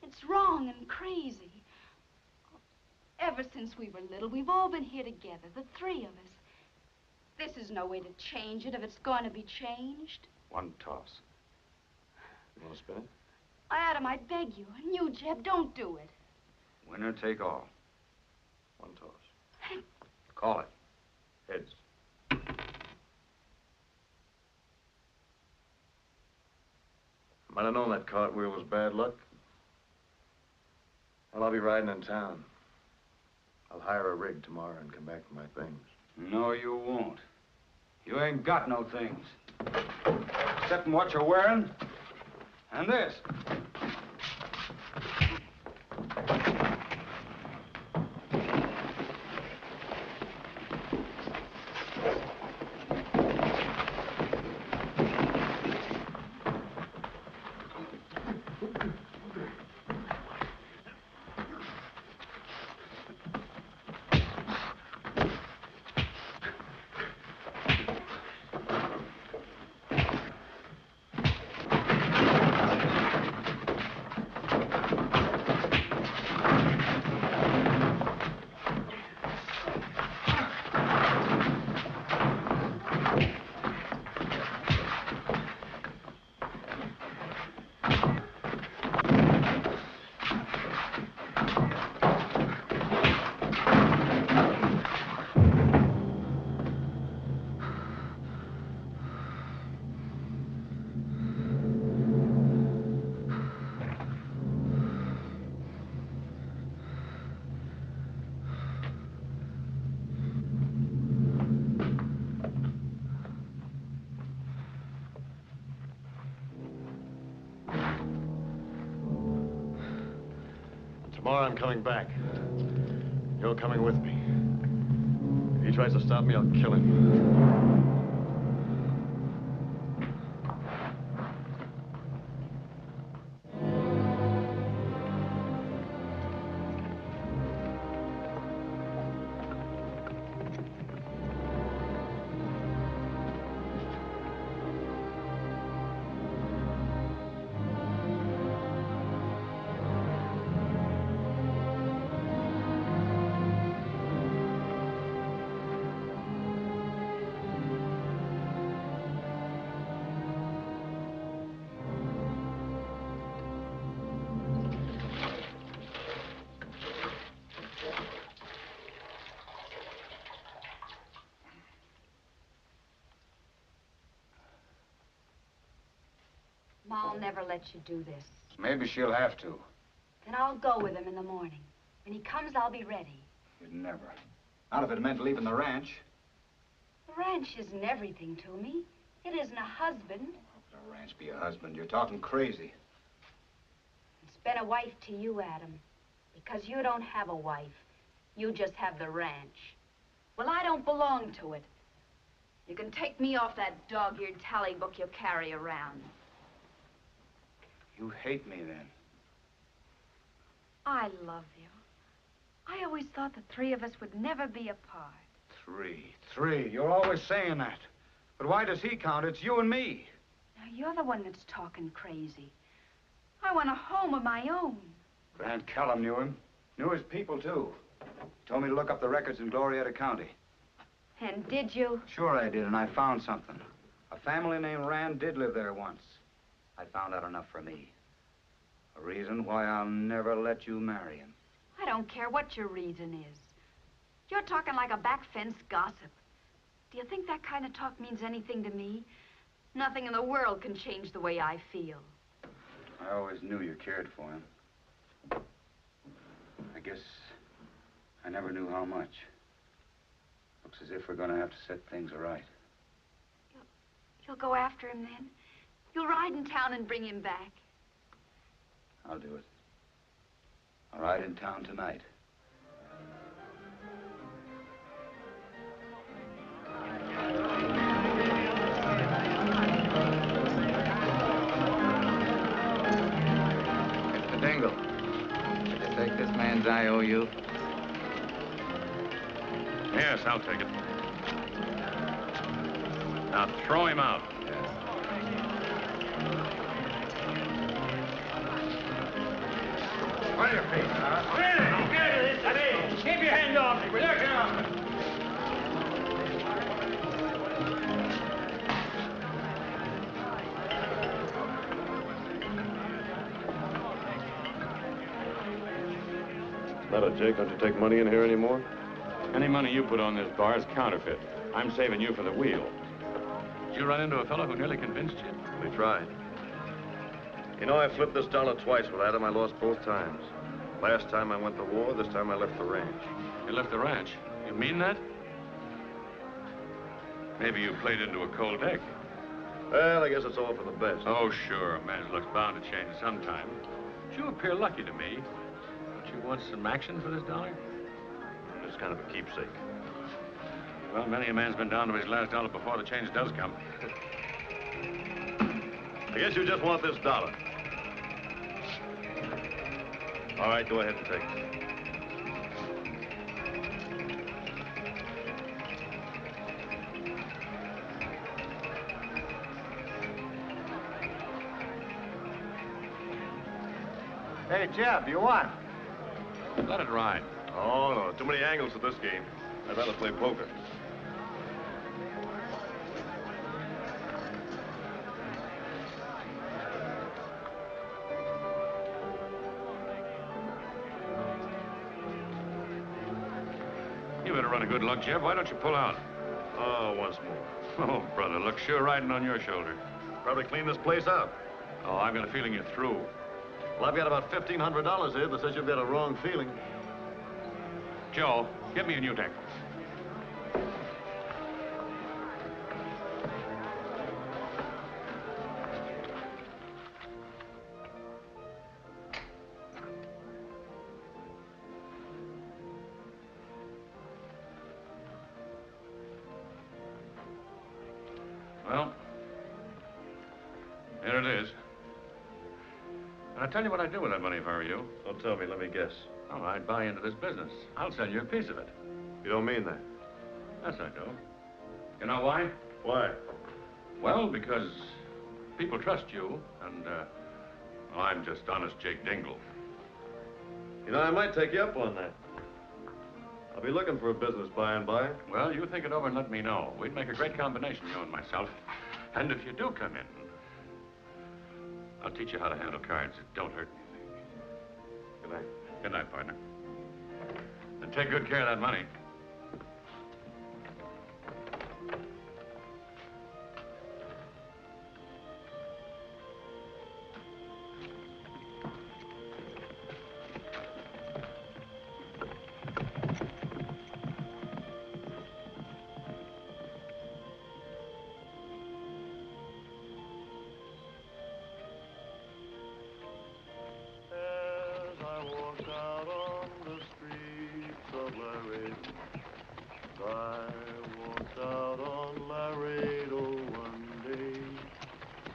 Speaker 1: It's wrong and crazy. Ever since we were little, we've all been here together, the 3 of us. This is no way to change it if it's going to be changed.
Speaker 12: One toss.
Speaker 2: You want to spin it?
Speaker 1: Adam, I beg you. And you, Jeb, don't do it.
Speaker 12: Winner take all.
Speaker 2: One toss.
Speaker 12: Call it.
Speaker 2: Heads. I might have known that cartwheel was bad luck. Well, I'll be riding in town. I'll hire a rig tomorrow and come back for my things.
Speaker 12: No, you won't. You ain't got no things. Except in what you're wearing. And this.
Speaker 2: Tomorrow I'm coming back. You're coming with me. If he tries to stop me, I'll kill him.
Speaker 1: Ma'll never let you do this.
Speaker 12: Maybe she'll have to.
Speaker 1: Then I'll go with him in the morning. When he comes, I'll be ready.
Speaker 12: You'd never. Not if it meant leaving the ranch.
Speaker 1: The ranch isn't everything to me. It isn't a husband.
Speaker 12: How could a ranch be a husband? You're talking crazy.
Speaker 1: It's been a wife to you, Adam. Because you don't have a wife. You just have the ranch. Well, I don't belong to it. You can take me off that dog-eared tally book you carry around.
Speaker 12: You hate me, then?
Speaker 1: I love you. I always thought the three of us would never be apart.
Speaker 12: Three. You're always saying that. But why does he count? It's you and me.
Speaker 1: Now, you're the one that's talking crazy. I want a home of my own.
Speaker 12: Grant Callum knew him. Knew his people, too. He told me to look up the records in Glorietta County.
Speaker 1: And did you?
Speaker 12: Sure I did, and I found something. A family named Rand did live there once. I found out enough for me. A reason why I'll never let you marry him.
Speaker 1: I don't care what your reason is. You're talking like a back fence gossip. Do you think that kind of talk means anything to me? Nothing in the world can change the way I feel.
Speaker 12: I always knew you cared for him. I guess I never knew how much. Looks as if we're going to have to set things right.
Speaker 1: You'll go after him then? You'll ride in town and bring him back?
Speaker 12: I'll do it. I'll ride in town tonight. Mr. Dingle, did you take this man's IOU?
Speaker 8: Yes, I'll take it. Now throw him out.
Speaker 7: What are your feet? Keep your hand off me, will you? Get off me.
Speaker 2: Not Jake, don't you take money in here anymore?
Speaker 8: Any money you put on this bar is counterfeit. I'm saving you for the wheel. Did you run into a fellow who nearly convinced you?
Speaker 2: We tried. You know, I flipped this dollar twice with Adam. I lost both times. Last time I went to war, this time I left the ranch.
Speaker 8: You left the ranch? You mean that? Maybe you played into a cold egg.
Speaker 2: Well, I guess it's all for the best.
Speaker 8: Oh, sure. A man's luck's bound to change sometime. But you appear lucky to me. Don't you want some action for this dollar?
Speaker 2: It's kind of a keepsake.
Speaker 8: Well, many a man's been down to his last dollar before the change does come.
Speaker 2: I guess you just want this dollar. All right, go ahead and take it.
Speaker 9: Hey, Jeb, you won.
Speaker 8: Let it ride.
Speaker 2: Oh, no, too many angles to this game. I'd rather play poker.
Speaker 8: You better run a good luck, Jeb. Why don't you pull out?
Speaker 2: Oh, once more.
Speaker 8: Oh, brother, looks sure riding on your shoulder.
Speaker 2: Probably clean this place out.
Speaker 8: Oh, I've got a feeling you're through.
Speaker 2: Well, I've got about $1,500 here that says you've got a wrong feeling.
Speaker 8: Joe, get me a new deck. Well, here it is. And I'll tell you what I'd do with that money if I were you.
Speaker 2: Don't tell me, let me guess.
Speaker 8: Oh, I'd buy into this business. I'll sell you a piece of it.
Speaker 2: You don't mean that?
Speaker 8: Yes, I do. You know why?
Speaker 2: Why?
Speaker 8: Well, because people trust you, and, well, I'm just honest Jake Dingle.
Speaker 2: You know, I might take you up on that. I'll be looking for a business by and by.
Speaker 8: Well, you think it over and let me know. We'd make a great combination, you and myself. And if you do come in, I'll teach you how to handle cards. It don't hurt anything.
Speaker 2: Good night.
Speaker 8: Good night, partner. And take good care of that money.
Speaker 2: I walked out on Laredo one day.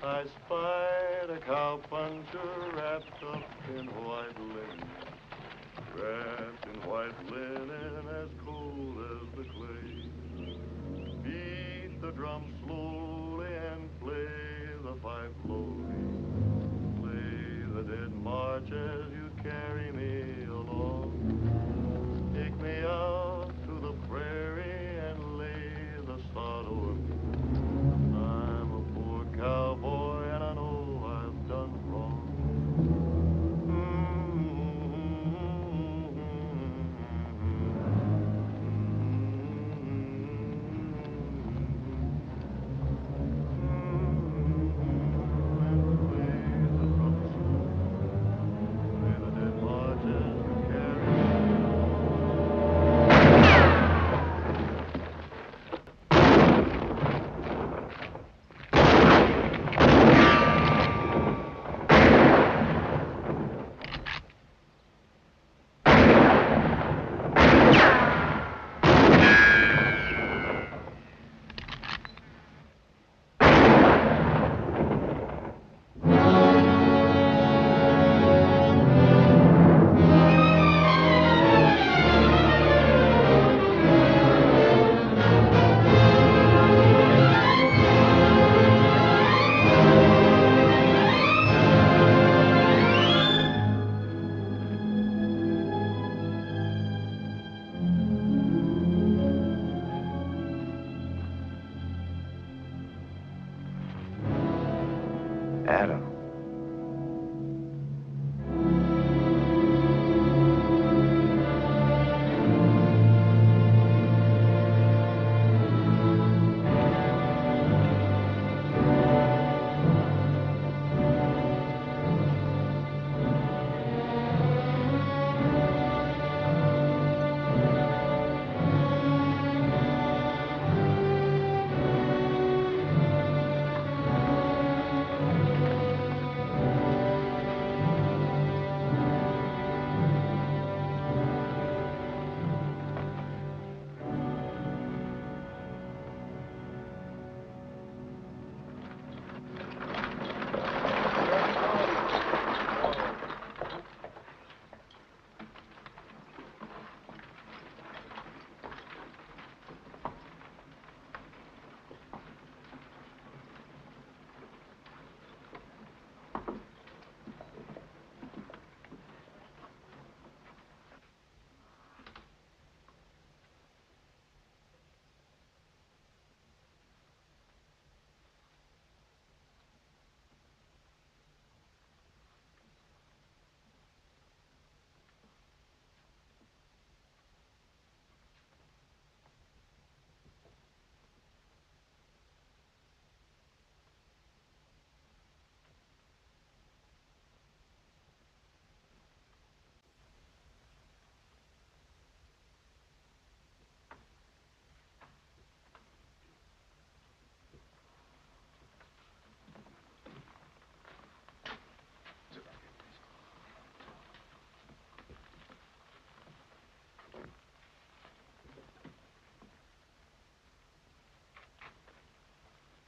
Speaker 2: I spied a cowpuncher wrapped up in white linen. Wrapped in white linen as cold as the clay. Beat the drum slowly and play the fife slowly. Play the dead march as you carry me along. Take me out to the prairie and lay the sod over me. I'm a poor cowboy and I know I've done wrong.
Speaker 10: Adam.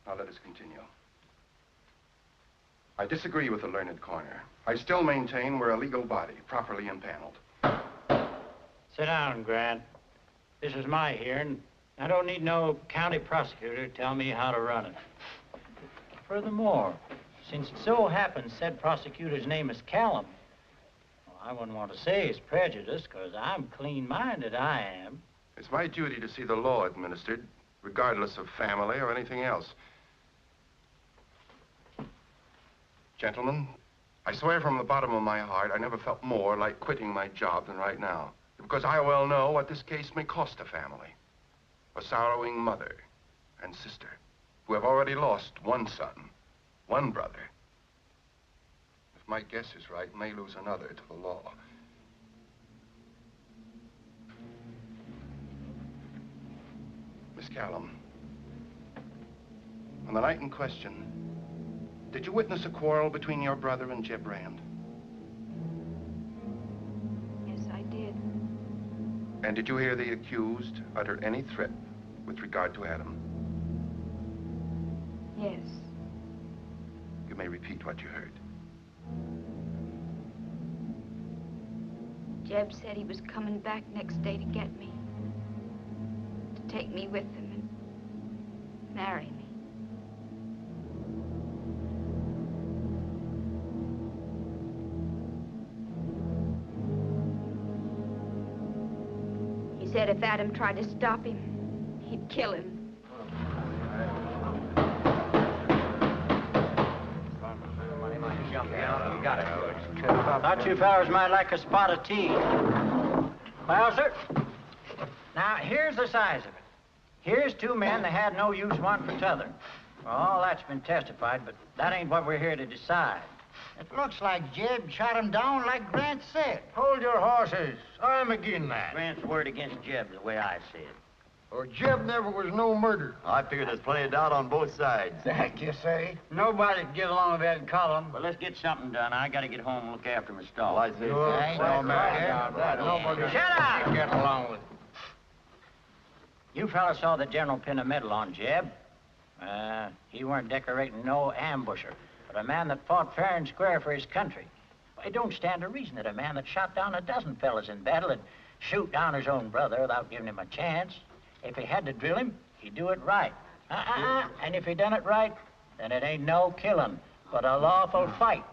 Speaker 3: Now let us continue. I disagree with the learned corner. I still maintain we're a legal body, properly impaneled.
Speaker 14: Sit down, Grant. This is my hearing. I don't need no county prosecutor to tell me how to run it. Furthermore, since it so happens said prosecutor's name is Callum, well, I wouldn't want to say he's prejudiced, because I'm clean-minded, I am.
Speaker 3: It's my duty to see the law administered, regardless of family or anything else. Gentlemen, I swear from the bottom of my heart I never felt more like quitting my job than right now. Because I well know what this case may cost a family. A sorrowing mother and sister who have already lost one son, one brother. If my guess is right, may lose another to the law. Miss Callum, on the night in question, did you witness a quarrel between your brother and Jeb Rand?
Speaker 1: Yes, I did.
Speaker 3: And did you hear the accused utter any threat with regard to Adam?
Speaker 1: Yes.
Speaker 3: You may repeat what you heard.
Speaker 1: Jeb said he was coming back next day to get me. To take me with him and marry me. He said if Adam tried to stop him, he'd kill him.
Speaker 14: You got it. Thought you fellas might like a spot of tea. Well, sir, now here's the size of it. Here's two men that had no use one for t'other. Well, all that's been testified, but that ain't what we're here to decide.
Speaker 9: It looks like Jeb shot him down like Grant said.
Speaker 11: Hold your horses. I'm again that.
Speaker 14: Grant's word against Jeb, the way I see it.
Speaker 11: Or Jeb never was no murder.
Speaker 15: I figure there's plenty of doubt on both sides.
Speaker 11: That you say?
Speaker 14: Nobody can get along with that Callum. Well, let's get something done. I gotta get home and look after my stall.
Speaker 15: Well, I say so.
Speaker 14: Shut up!
Speaker 11: Get along with it.
Speaker 14: You fellas saw the general pin a medal on Jeb. He weren't decorating no ambusher, but a man that fought fair and square for his country. It don't stand to reason that a man that shot down a dozen fellas in battle would shoot down his own brother without giving him a chance. If he had to drill him, he'd do it right. And if he done it right, then it ain't no killing, but a lawful fight.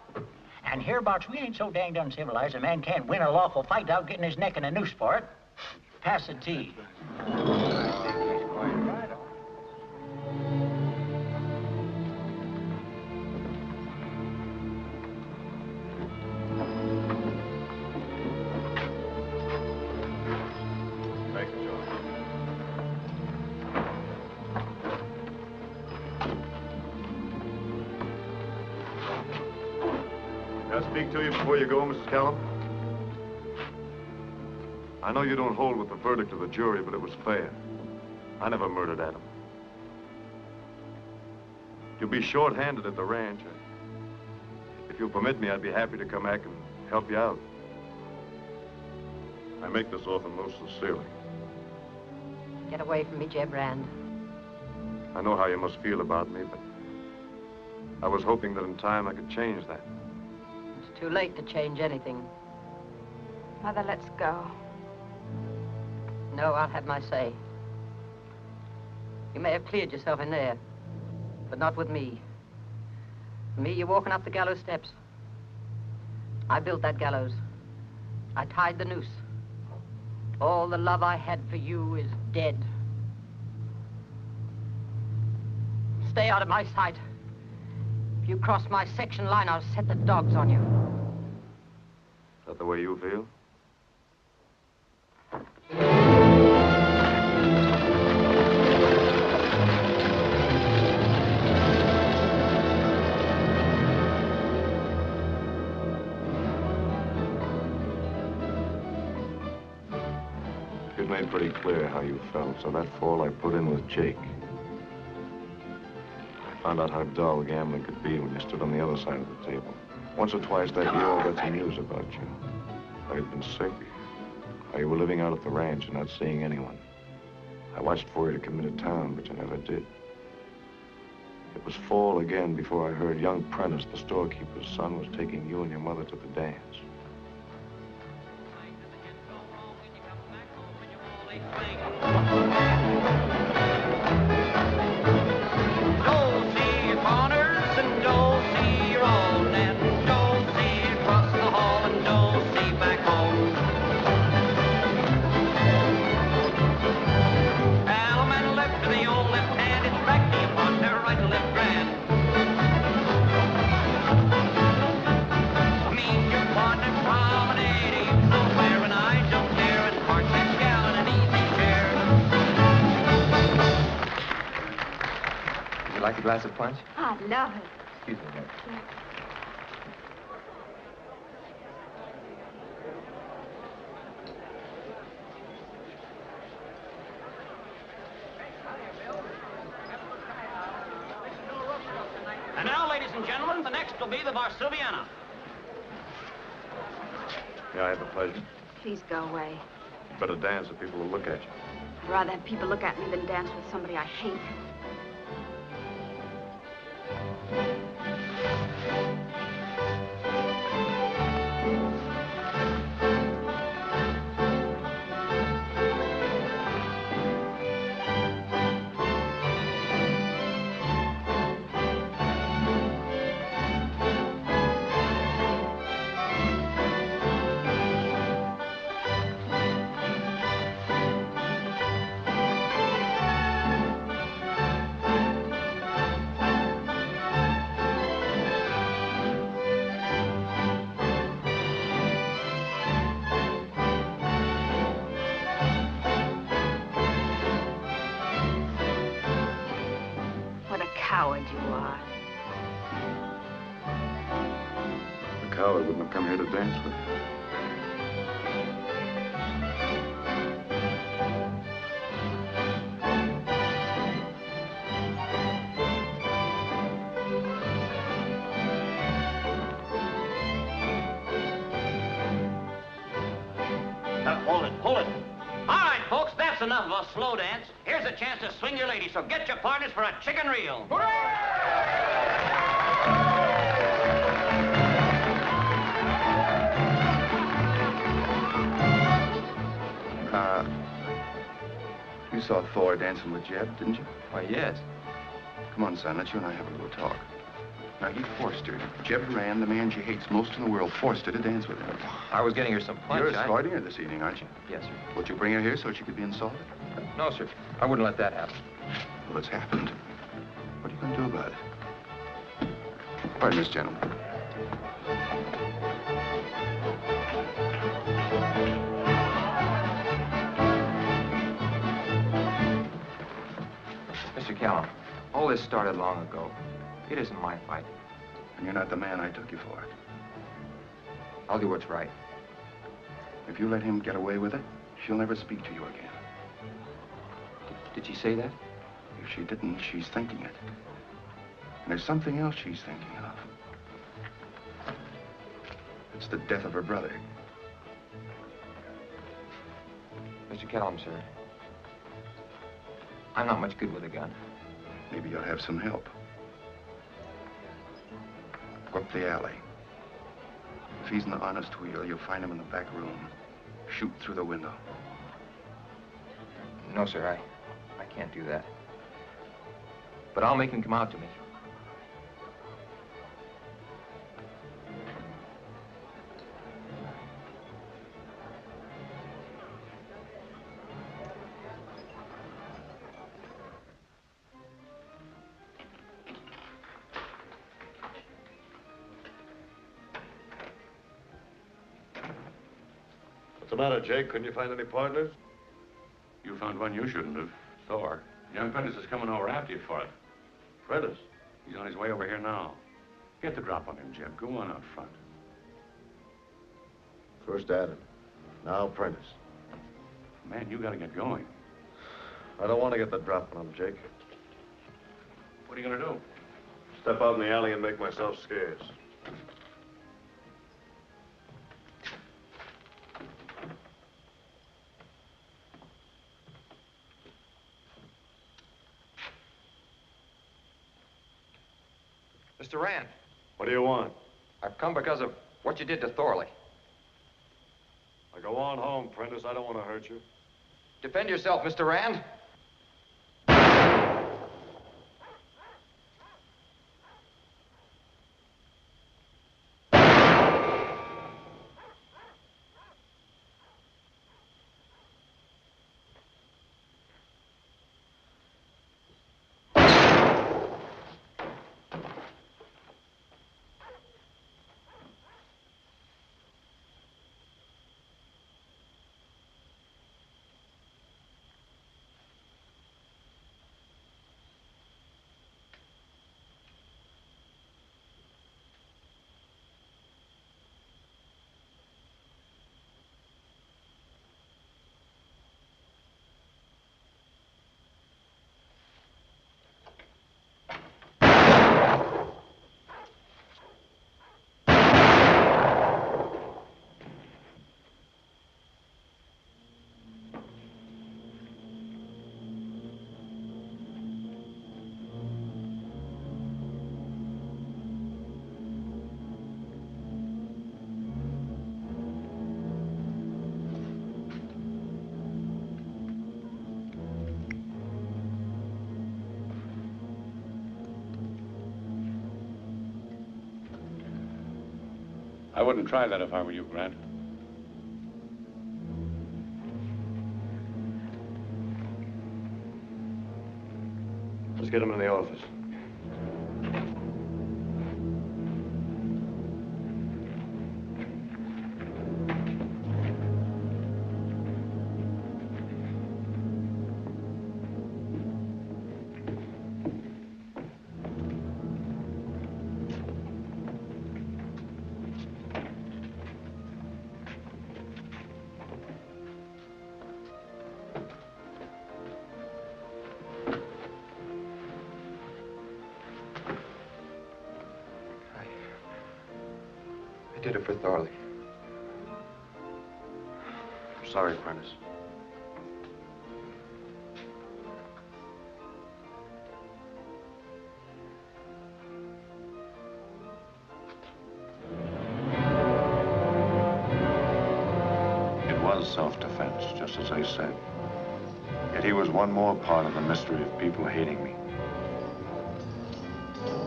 Speaker 14: And hereabouts, we ain't so danged uncivilized a man can't win a lawful fight without getting his neck in a noose for it. Pass the tea.
Speaker 2: Can I speak to you before you go, Mrs. Callum? I know you don't hold with the verdict of the jury, but it was fair. I never murdered Adam. You'll be short-handed at the ranch. If you'll permit me, I'd be happy to come back and help you out. I make this offer most sincerely.
Speaker 5: Get away from me, Jeb Rand.
Speaker 2: I know how you must feel about me, but I was hoping that in time I could change that.
Speaker 5: It's too late to change anything.
Speaker 1: Mother, let's go.
Speaker 5: No, I'll have my say. You may have cleared yourself in there, but not with me. For me, you're walking up the gallows steps. I built that gallows. I tied the noose. All the love I had for you is dead. Stay out of my sight. If you cross my section line, I'll set the dogs on you.
Speaker 2: Is that the way you feel? You'd made pretty clear how you felt, so that fall I put in with Jake. I found out how dull gambling could be when you stood on the other side of the table. Once or twice that year I got some news about you. How you'd been sick, how you were living out at the ranch and not seeing anyone. I watched for you to commit a town, but you never did. It was fall again before I heard young Prentice, the storekeeper's son, was taking you and your mother to the dance.
Speaker 15: Like a glass of punch?
Speaker 1: I'd love it.
Speaker 15: Excuse me, ma'am.
Speaker 14: And now, ladies and gentlemen, the next will be the Varsuviana.
Speaker 2: Yeah, I have the pleasure.
Speaker 1: Please go away.
Speaker 2: Better dance with people who look at you.
Speaker 1: I'd rather have people look at me than dance with somebody I hate. Coward you are.
Speaker 3: A coward wouldn't have come here to dance with you.
Speaker 14: Hold it, hold it. All right, folks, that's enough of a slow dance. Here's a chance to swing your lady, so get your partners for a chicken reel.
Speaker 3: You saw Thor dancing with Jeb, didn't you?
Speaker 15: Why, yes.
Speaker 3: Come on, son, let you and I have a little talk. Now, he forced her. Jeb Rand, the man she hates most in the world, forced her to dance with him.
Speaker 15: I was getting her some punch.
Speaker 3: You're escorting her this evening, aren't you?
Speaker 15: Yes, sir.
Speaker 3: Would you bring her here so she could be insulted?
Speaker 15: No, sir. I wouldn't let that happen.
Speaker 3: Well, it's happened. What are you going to do about it? Pardon this, gentlemen.
Speaker 15: Mr. Callum, all this started long ago. It isn't my fight.
Speaker 3: And you're not the man I took you for.
Speaker 15: I'll do what's right.
Speaker 3: If you let him get away with it, she'll never speak to you again.
Speaker 15: Did she say that?
Speaker 3: If she didn't, she's thinking it. And there's something else she's thinking of. It's the death of her brother.
Speaker 15: Mr. Callum, sir, I'm not much good with a gun.
Speaker 3: Maybe you'll have some help. Go up the alley. If he's in the honest wheel, you'll find him in the back room. Shoot through the window.
Speaker 15: No, sir, I can't do that. But I'll make him come out to me.
Speaker 2: What's the matter, Jake? Couldn't you find any partners?
Speaker 12: You found one you shouldn't have. Thor. Young Prentice is coming over after you for it.
Speaker 2: Prentice?
Speaker 12: He's on his way over here now. Get the drop on him, Jeb. Go on out front.
Speaker 2: First Adam, now Prentice.
Speaker 12: Man, you gotta get going.
Speaker 2: I don't want to get the drop on him, Jake.
Speaker 12: What are you gonna do?
Speaker 2: Step out in the alley and make myself scarce.
Speaker 15: Mr. Rand.
Speaker 2: What do you want?
Speaker 15: I've come because of what you did to Thorley.
Speaker 2: Now go on home, Prentice. I don't want to hurt you.
Speaker 15: Defend yourself, Mr. Rand.
Speaker 16: I wouldn't try that if I were you, Grant.
Speaker 2: Let's get him in the office.
Speaker 3: I did it for Thorley.
Speaker 2: I'm sorry, Prentice. It was self-defense, just as I said. Yet he was one more part of the mystery of people hating me.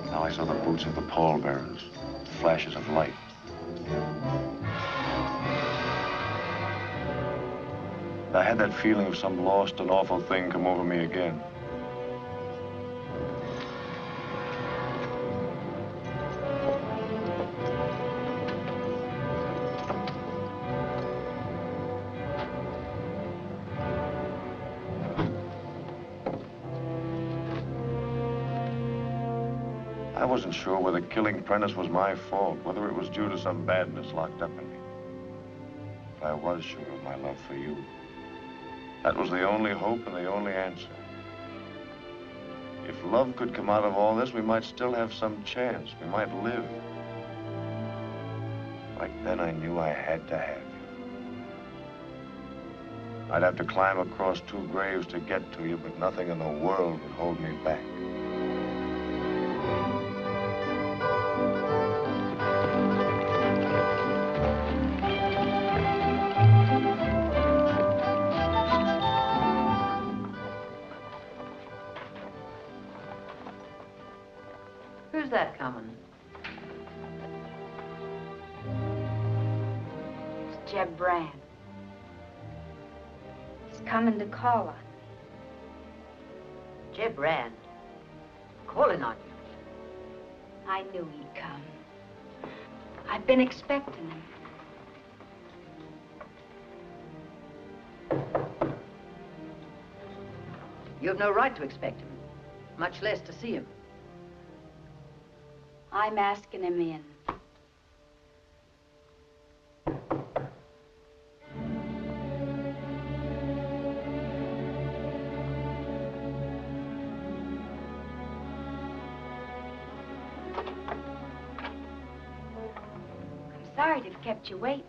Speaker 2: Now I saw the boots of the pallbearers, the flashes of light. I had that feeling of some lost and awful thing come over me again. I wasn't sure whether killing Prentice was my fault, whether it was due to some badness locked up in me. But I was sure of my love for you. That was the only hope and the only answer. If love could come out of all this, we might still have some chance. We might live. Right then, I knew I had to have you. I'd have to climb across 2 graves to get to you, but nothing in the world would hold me back.
Speaker 5: Who's that coming?
Speaker 1: It's Jeb Rand. He's coming to call on me.
Speaker 5: Jeb Rand? Calling on you?
Speaker 1: I knew he'd come. I've been expecting him.
Speaker 5: You have no right to expect him, much less to see him.
Speaker 1: I'm asking him in. I'm sorry to have kept you waiting.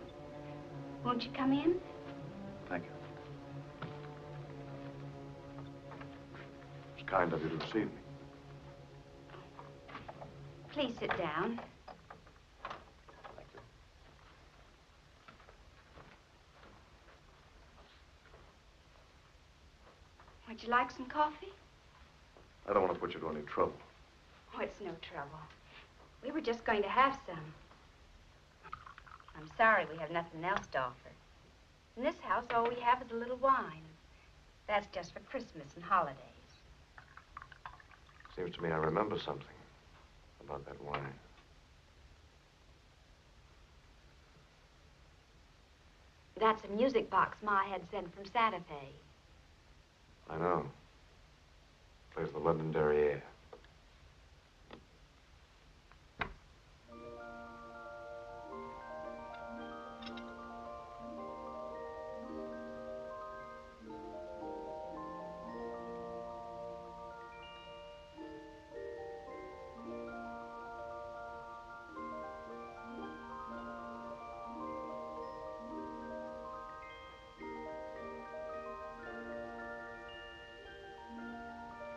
Speaker 1: Won't you come in?
Speaker 2: Thank you. It's kind of you to receive me.
Speaker 1: Please sit down. Would you like some coffee?
Speaker 2: I don't want to put you to any trouble.
Speaker 1: Oh, it's no trouble. We were just going to have some. I'm sorry we have nothing else to offer. In this house, all we have is a little wine. That's just for Christmas and holidays.
Speaker 2: Seems to me I remember something about that wine.
Speaker 1: That's a music box Ma had sent from Santa Fe.
Speaker 2: I know. Plays the Londonderry air.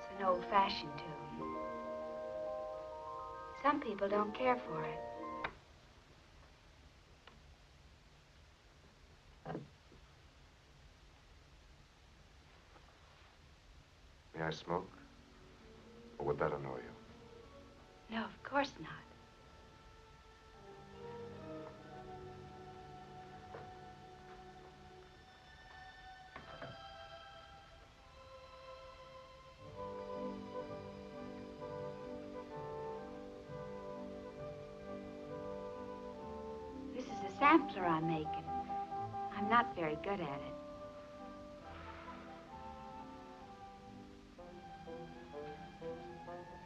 Speaker 1: It's an old-fashioned tune. Some people don't care for it.
Speaker 2: May I smoke? Or would that annoy you?
Speaker 1: No, of course not. sampler I'm making. I'm not very good at it.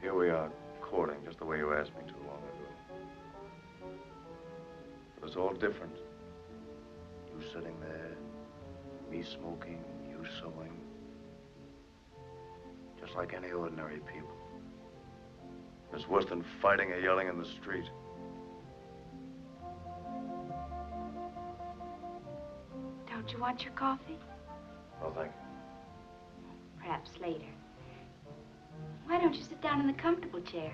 Speaker 2: Here we are, courting just the way you asked me to long ago. But it's all different. You sitting there, me smoking, you sewing. Just like any ordinary people. It's worse than fighting or yelling in the street.
Speaker 1: Don't you want your coffee?
Speaker 2: No, thank you.
Speaker 1: Perhaps later. Why don't you sit down in the comfortable chair?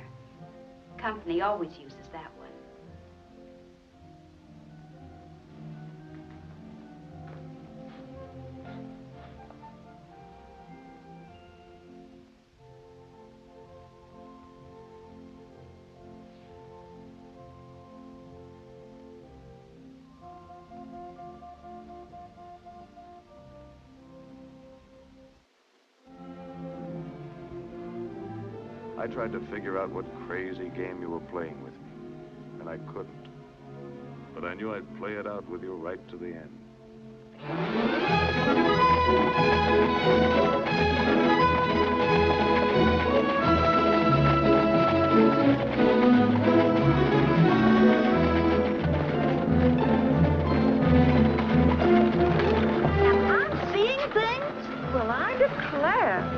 Speaker 1: Company always uses that one.
Speaker 2: I tried to figure out what crazy game you were playing with me, and I couldn't. But I knew I'd play it out with you right to the end.
Speaker 5: Am I seeing things? Well, I declare.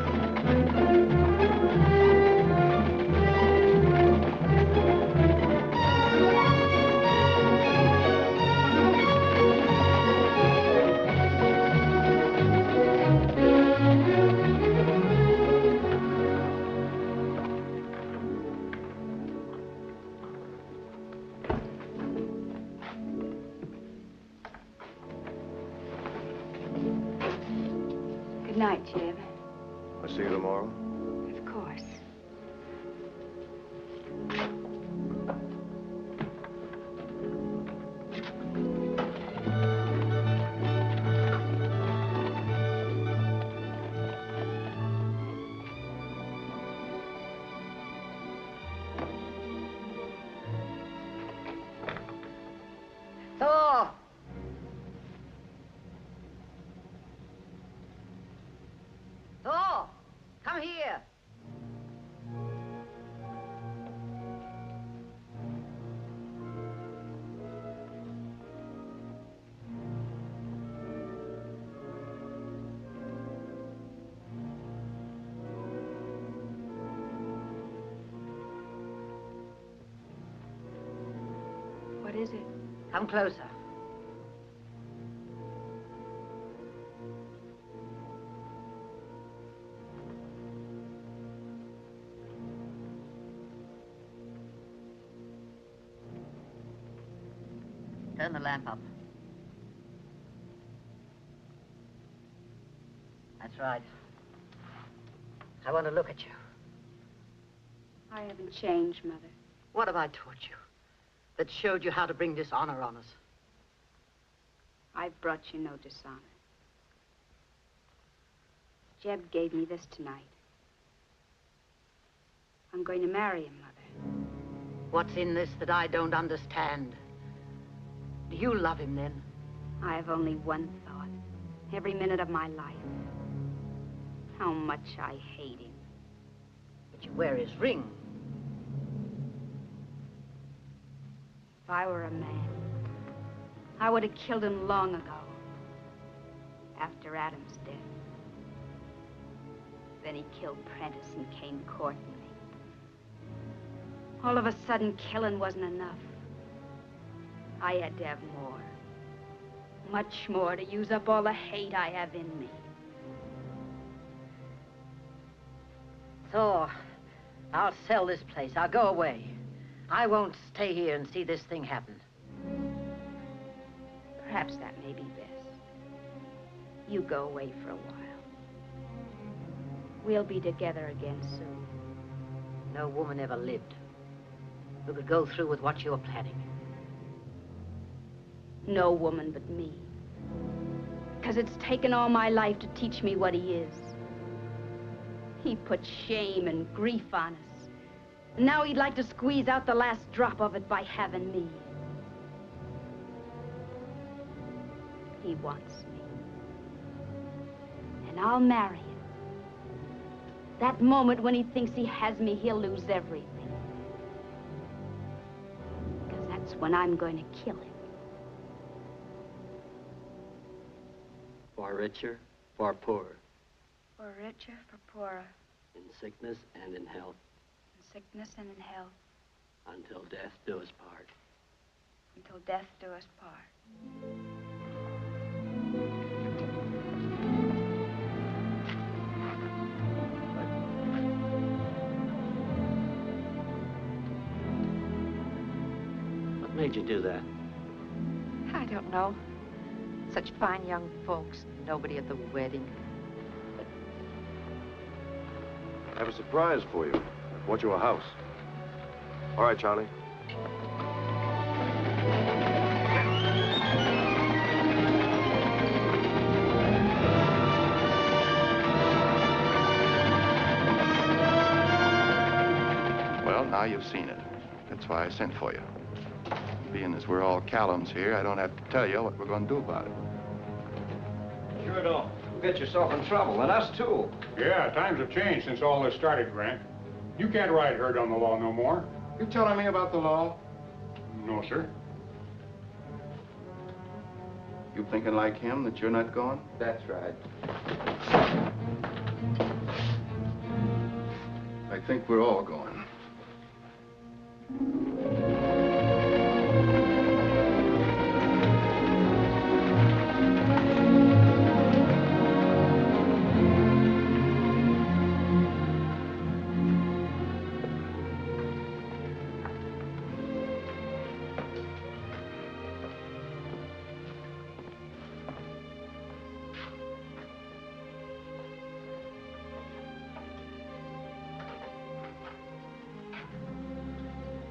Speaker 1: Good night, Jeb.
Speaker 2: I'll see you tomorrow.
Speaker 1: Of course.
Speaker 5: Thor! Thor! Come here!
Speaker 1: What is it?
Speaker 5: Come closer. Turn the lamp up. That's right. I want to look at you.
Speaker 1: I haven't changed, Mother.
Speaker 5: What have I taught you that showed you how to bring dishonor on us?
Speaker 1: I've brought you no dishonor. Jeb gave me this tonight. I'm going to marry him, Mother.
Speaker 5: What's in this that I don't understand? Do you love him, then?
Speaker 1: I have only one thought, every minute of my life. How much I hate him.
Speaker 5: But you wear his ring.
Speaker 1: If I were a man, I would have killed him long ago, after Adam's death. Then he killed Prentice and came courting me. All of a sudden, killing wasn't enough. I had to have more. Much more to use up all the hate I have in me.
Speaker 5: Thor, I'll sell this place. I'll go away. I won't stay here and see this thing happen.
Speaker 1: Perhaps that may be best. You go away for a while. We'll be together again soon.
Speaker 5: No woman ever lived who could go through with what you're planning.
Speaker 1: No woman but me. Because it's taken all my life to teach me what he is. He put shame and grief on us. And now he'd like to squeeze out the last drop of it by having me. He wants me. And I'll marry him. That moment when he thinks he has me, he'll lose everything. Because that's when I'm going to kill him.
Speaker 17: For richer, for poorer.
Speaker 1: For richer, for poorer.
Speaker 17: In sickness and in health.
Speaker 1: In sickness and in health.
Speaker 17: Until death do us part.
Speaker 1: Until death do us part.
Speaker 17: What made you do that?
Speaker 18: I don't know. Such fine young folks, nobody at the wedding.
Speaker 2: I have a surprise for you. I bought you a house. All right, Charlie.
Speaker 3: Well, now you've seen it. That's why I sent for you. Being as we're all Callums here, I don't have to tell you what we're going to do about it.
Speaker 12: Sure don't. You'll get yourself in trouble, and us too.
Speaker 7: Yeah, times have changed since all this started, Grant. You can't ride herd on the law no more.
Speaker 3: You telling me about the law?
Speaker 7: No, sir.
Speaker 3: You thinking like him that you're not going?
Speaker 17: That's right.
Speaker 3: I think we're all going.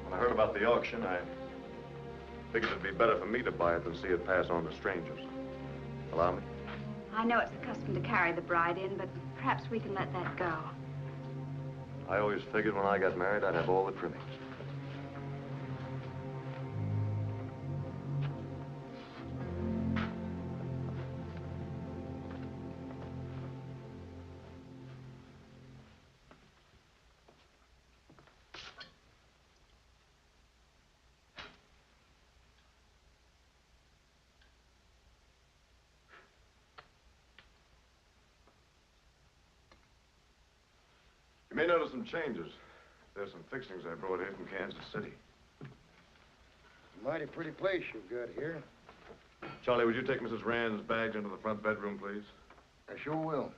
Speaker 2: When I heard about the auction, I figured it'd be better for me to buy it than see it pass on to strangers. Allow me?
Speaker 1: I know it's the custom to carry the bride in, but perhaps we can let that go.
Speaker 2: I always figured when I got married, I'd have all the trimmings. You may notice some changes. There's some fixings I brought here from Kansas City.
Speaker 9: Mighty pretty place you've got here.
Speaker 2: Charlie, would you take Mrs. Rand's bags into the front bedroom, please?
Speaker 9: I sure will.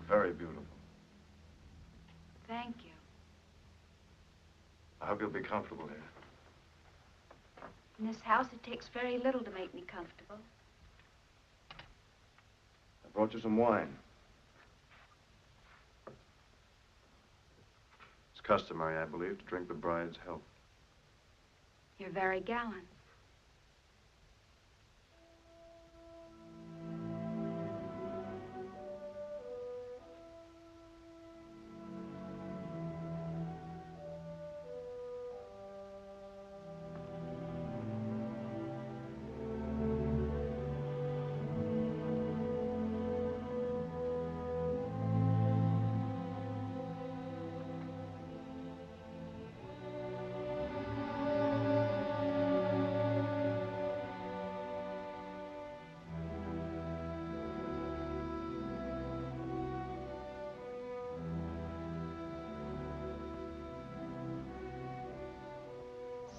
Speaker 2: very beautiful.
Speaker 1: Thank you.
Speaker 2: I hope you'll be comfortable here.
Speaker 1: In this house, it takes very little to make me comfortable.
Speaker 2: I brought you some wine. It's customary, I believe, to drink the bride's health.
Speaker 1: You're very gallant.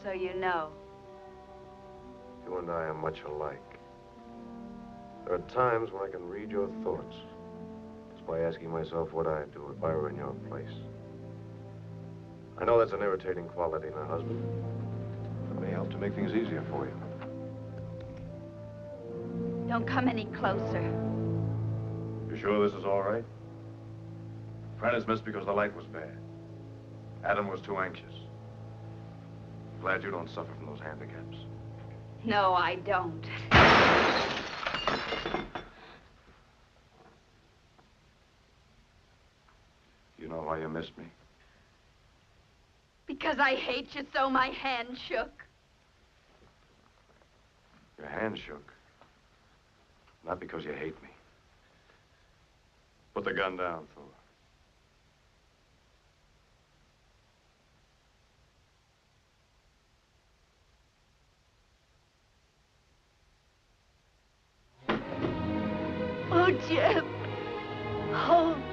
Speaker 1: So you know.
Speaker 2: You and I are much alike. There are times when I can read your thoughts, just by asking myself what I'd do if I were in your place. I know that's an irritating quality in a husband, but it may help to make things easier for you.
Speaker 1: Don't come any closer.
Speaker 2: You sure this is all right? Prentice missed because the light was bad. Adam was too anxious. Glad you don't suffer from those handicaps.
Speaker 1: No, I don't.
Speaker 2: You know why you missed me?
Speaker 1: Because I hate you so my hand shook.
Speaker 2: Your hand shook. Not because you hate me. Put the gun down, Thor.
Speaker 1: Oh, Jeb, hold me.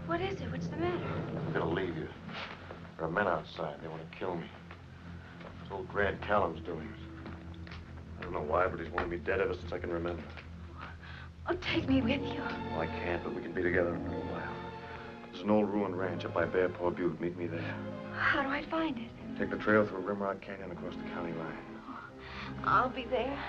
Speaker 1: What is it? What's the matter?
Speaker 2: I'm gonna leave you. There are men outside. They want to kill me. It's old Grant Callum's doings. I don't know why, but he's wanted me dead ever since I can remember.
Speaker 1: Oh, take me with you.
Speaker 2: Well, I can't, but we can be together for a little while. There's an old ruined ranch up by Bear Paw Butte. Meet me there.
Speaker 1: How do I find it?
Speaker 2: Take the trail through Rimrock Canyon across the county line.
Speaker 1: I'll be there.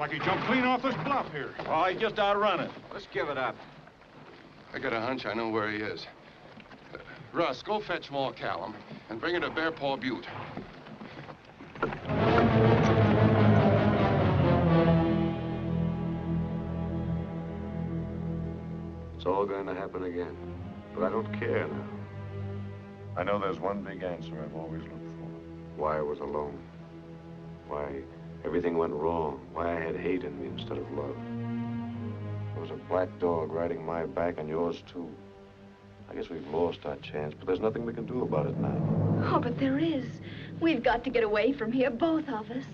Speaker 11: like he jumped clean off this bluff here. Oh, he just outrun it.
Speaker 8: Let's give it up.
Speaker 3: I got a hunch I know where he is. Russ, go fetch more Callum and bring it to Bear Paw Butte.
Speaker 2: It's all going to happen again. But I don't care now. I know there's one big answer I've always looked for. Why I was alone. Why everything went wrong. Why I had hate in me instead of love. There was a black dog riding my back and yours too. I guess we've lost our chance, but there's nothing we can do about it now.
Speaker 1: Oh, but there is. We've got to get away from here, both of us.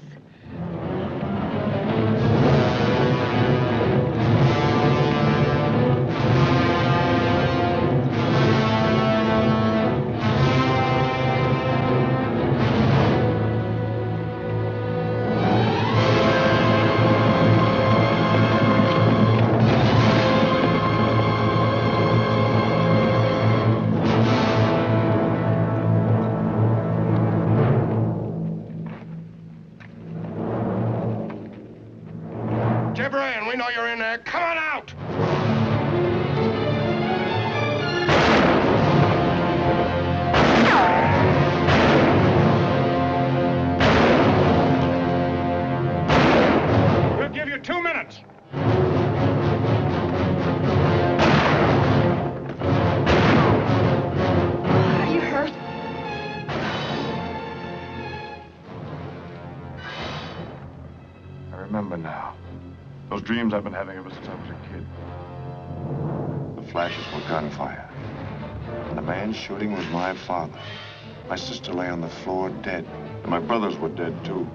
Speaker 3: Jeb Rand, we know you're in there. Come on out!
Speaker 11: We'll give you 2 minutes.
Speaker 1: Are you hurt?
Speaker 2: I remember now. Those dreams I've been having ever since I was a kid. The flashes were gunfire. And the man shooting was my father. My sister lay on the floor dead. And my brothers were dead, too.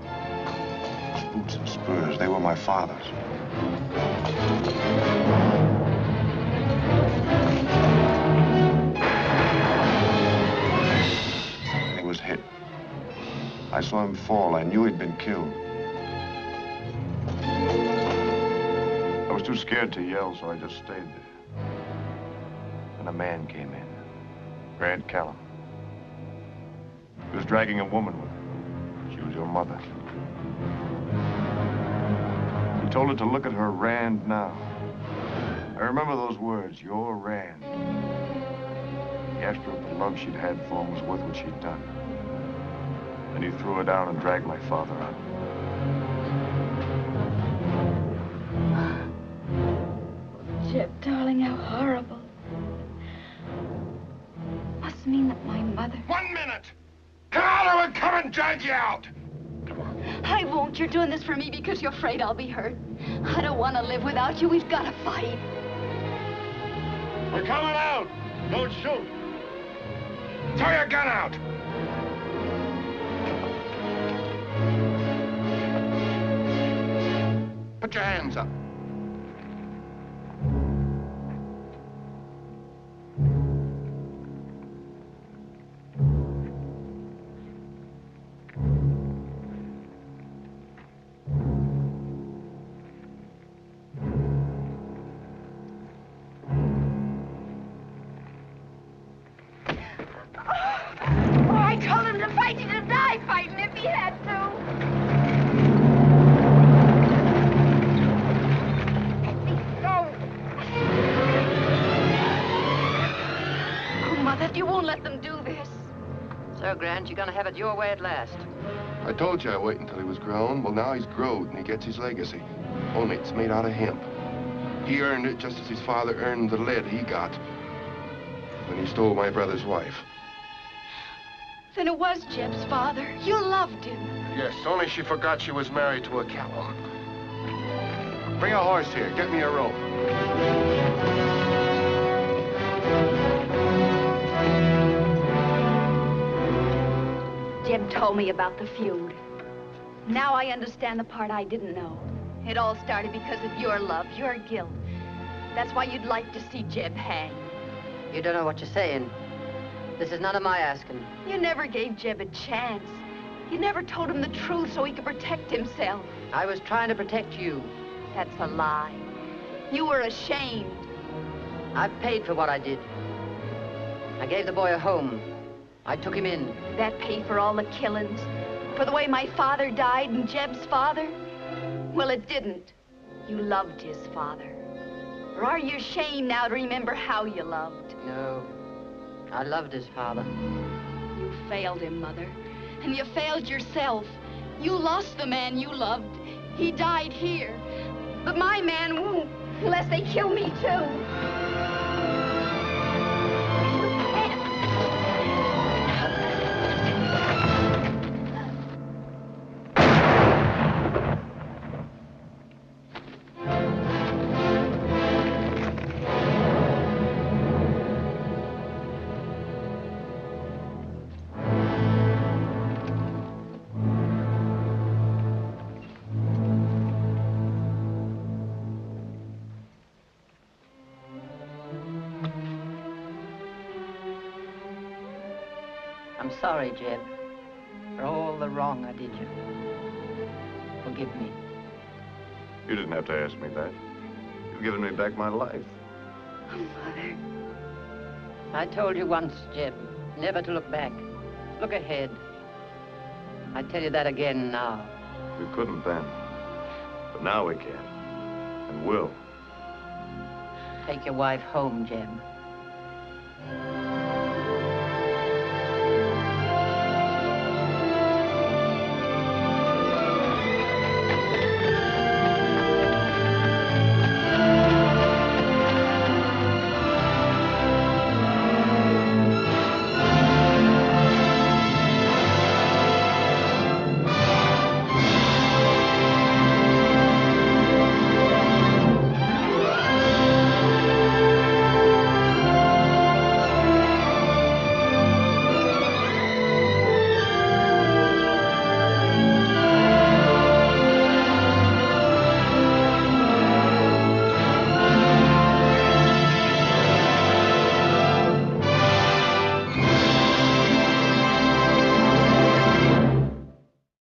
Speaker 2: Those boots and spurs, they were my father's. He was hit. I saw him fall. I knew he'd been killed. I was too scared to yell, so I just stayed there. And a man came in. Grant Callum. He was dragging a woman with him. She was your mother. He told her to look at her Rand now. I remember those words, your Rand. He asked her if the love she'd had for him was worth what she'd done. Then he threw her down and dragged my father out.
Speaker 1: Jeb, darling, how horrible. Must mean that my mother...
Speaker 3: 1 minute! Come out or we'll come and drag you out!
Speaker 1: I won't. You're doing this for me because you're afraid I'll be hurt. I don't want to live without you. We've got to fight.
Speaker 3: We're coming out! Don't shoot! Throw your gun out! Put your hands up.
Speaker 5: You're gonna have it your way at last.
Speaker 3: I told you I'd wait until he was grown. Well, now he's growed and he gets his legacy. Only it's made out of hemp. He earned it just as his father earned the lead he got when he stole my brother's wife.
Speaker 1: Then it was Jeb's father. You loved him.
Speaker 3: Yes, only she forgot she was married to a Callum. Bring a horse here. Get me a rope.
Speaker 1: Jeb told me about the feud. Now I understand the part I didn't know. It all started because of your love, your guilt. That's why you'd like to see Jeb hang.
Speaker 5: You don't know what you're saying. This is none of my asking.
Speaker 1: You never gave Jeb a chance. You never told him the truth so he could protect himself.
Speaker 5: I was trying to protect you.
Speaker 1: That's a lie. You were ashamed.
Speaker 5: I've paid for what I did. I gave the boy a home. I took him in.
Speaker 1: That paid for all the killings? For the way my father died and Jeb's father? Well, it didn't. You loved his father. Or are you ashamed now to remember how you loved?
Speaker 5: No, I loved his father.
Speaker 1: You failed him, Mother. And you failed yourself. You lost the man you loved. He died here. But my man won't, unless they kill me too.
Speaker 5: I'm sorry, Jeb, for all the wrong I did you. Forgive me.
Speaker 2: You didn't have to ask me that. You've given me back my life.
Speaker 1: Oh, Mother.
Speaker 5: I told you once, Jeb, never to look back. Look ahead. I tell you that again now.
Speaker 2: We couldn't then. But now we can. And will.
Speaker 5: Take your wife home, Jeb.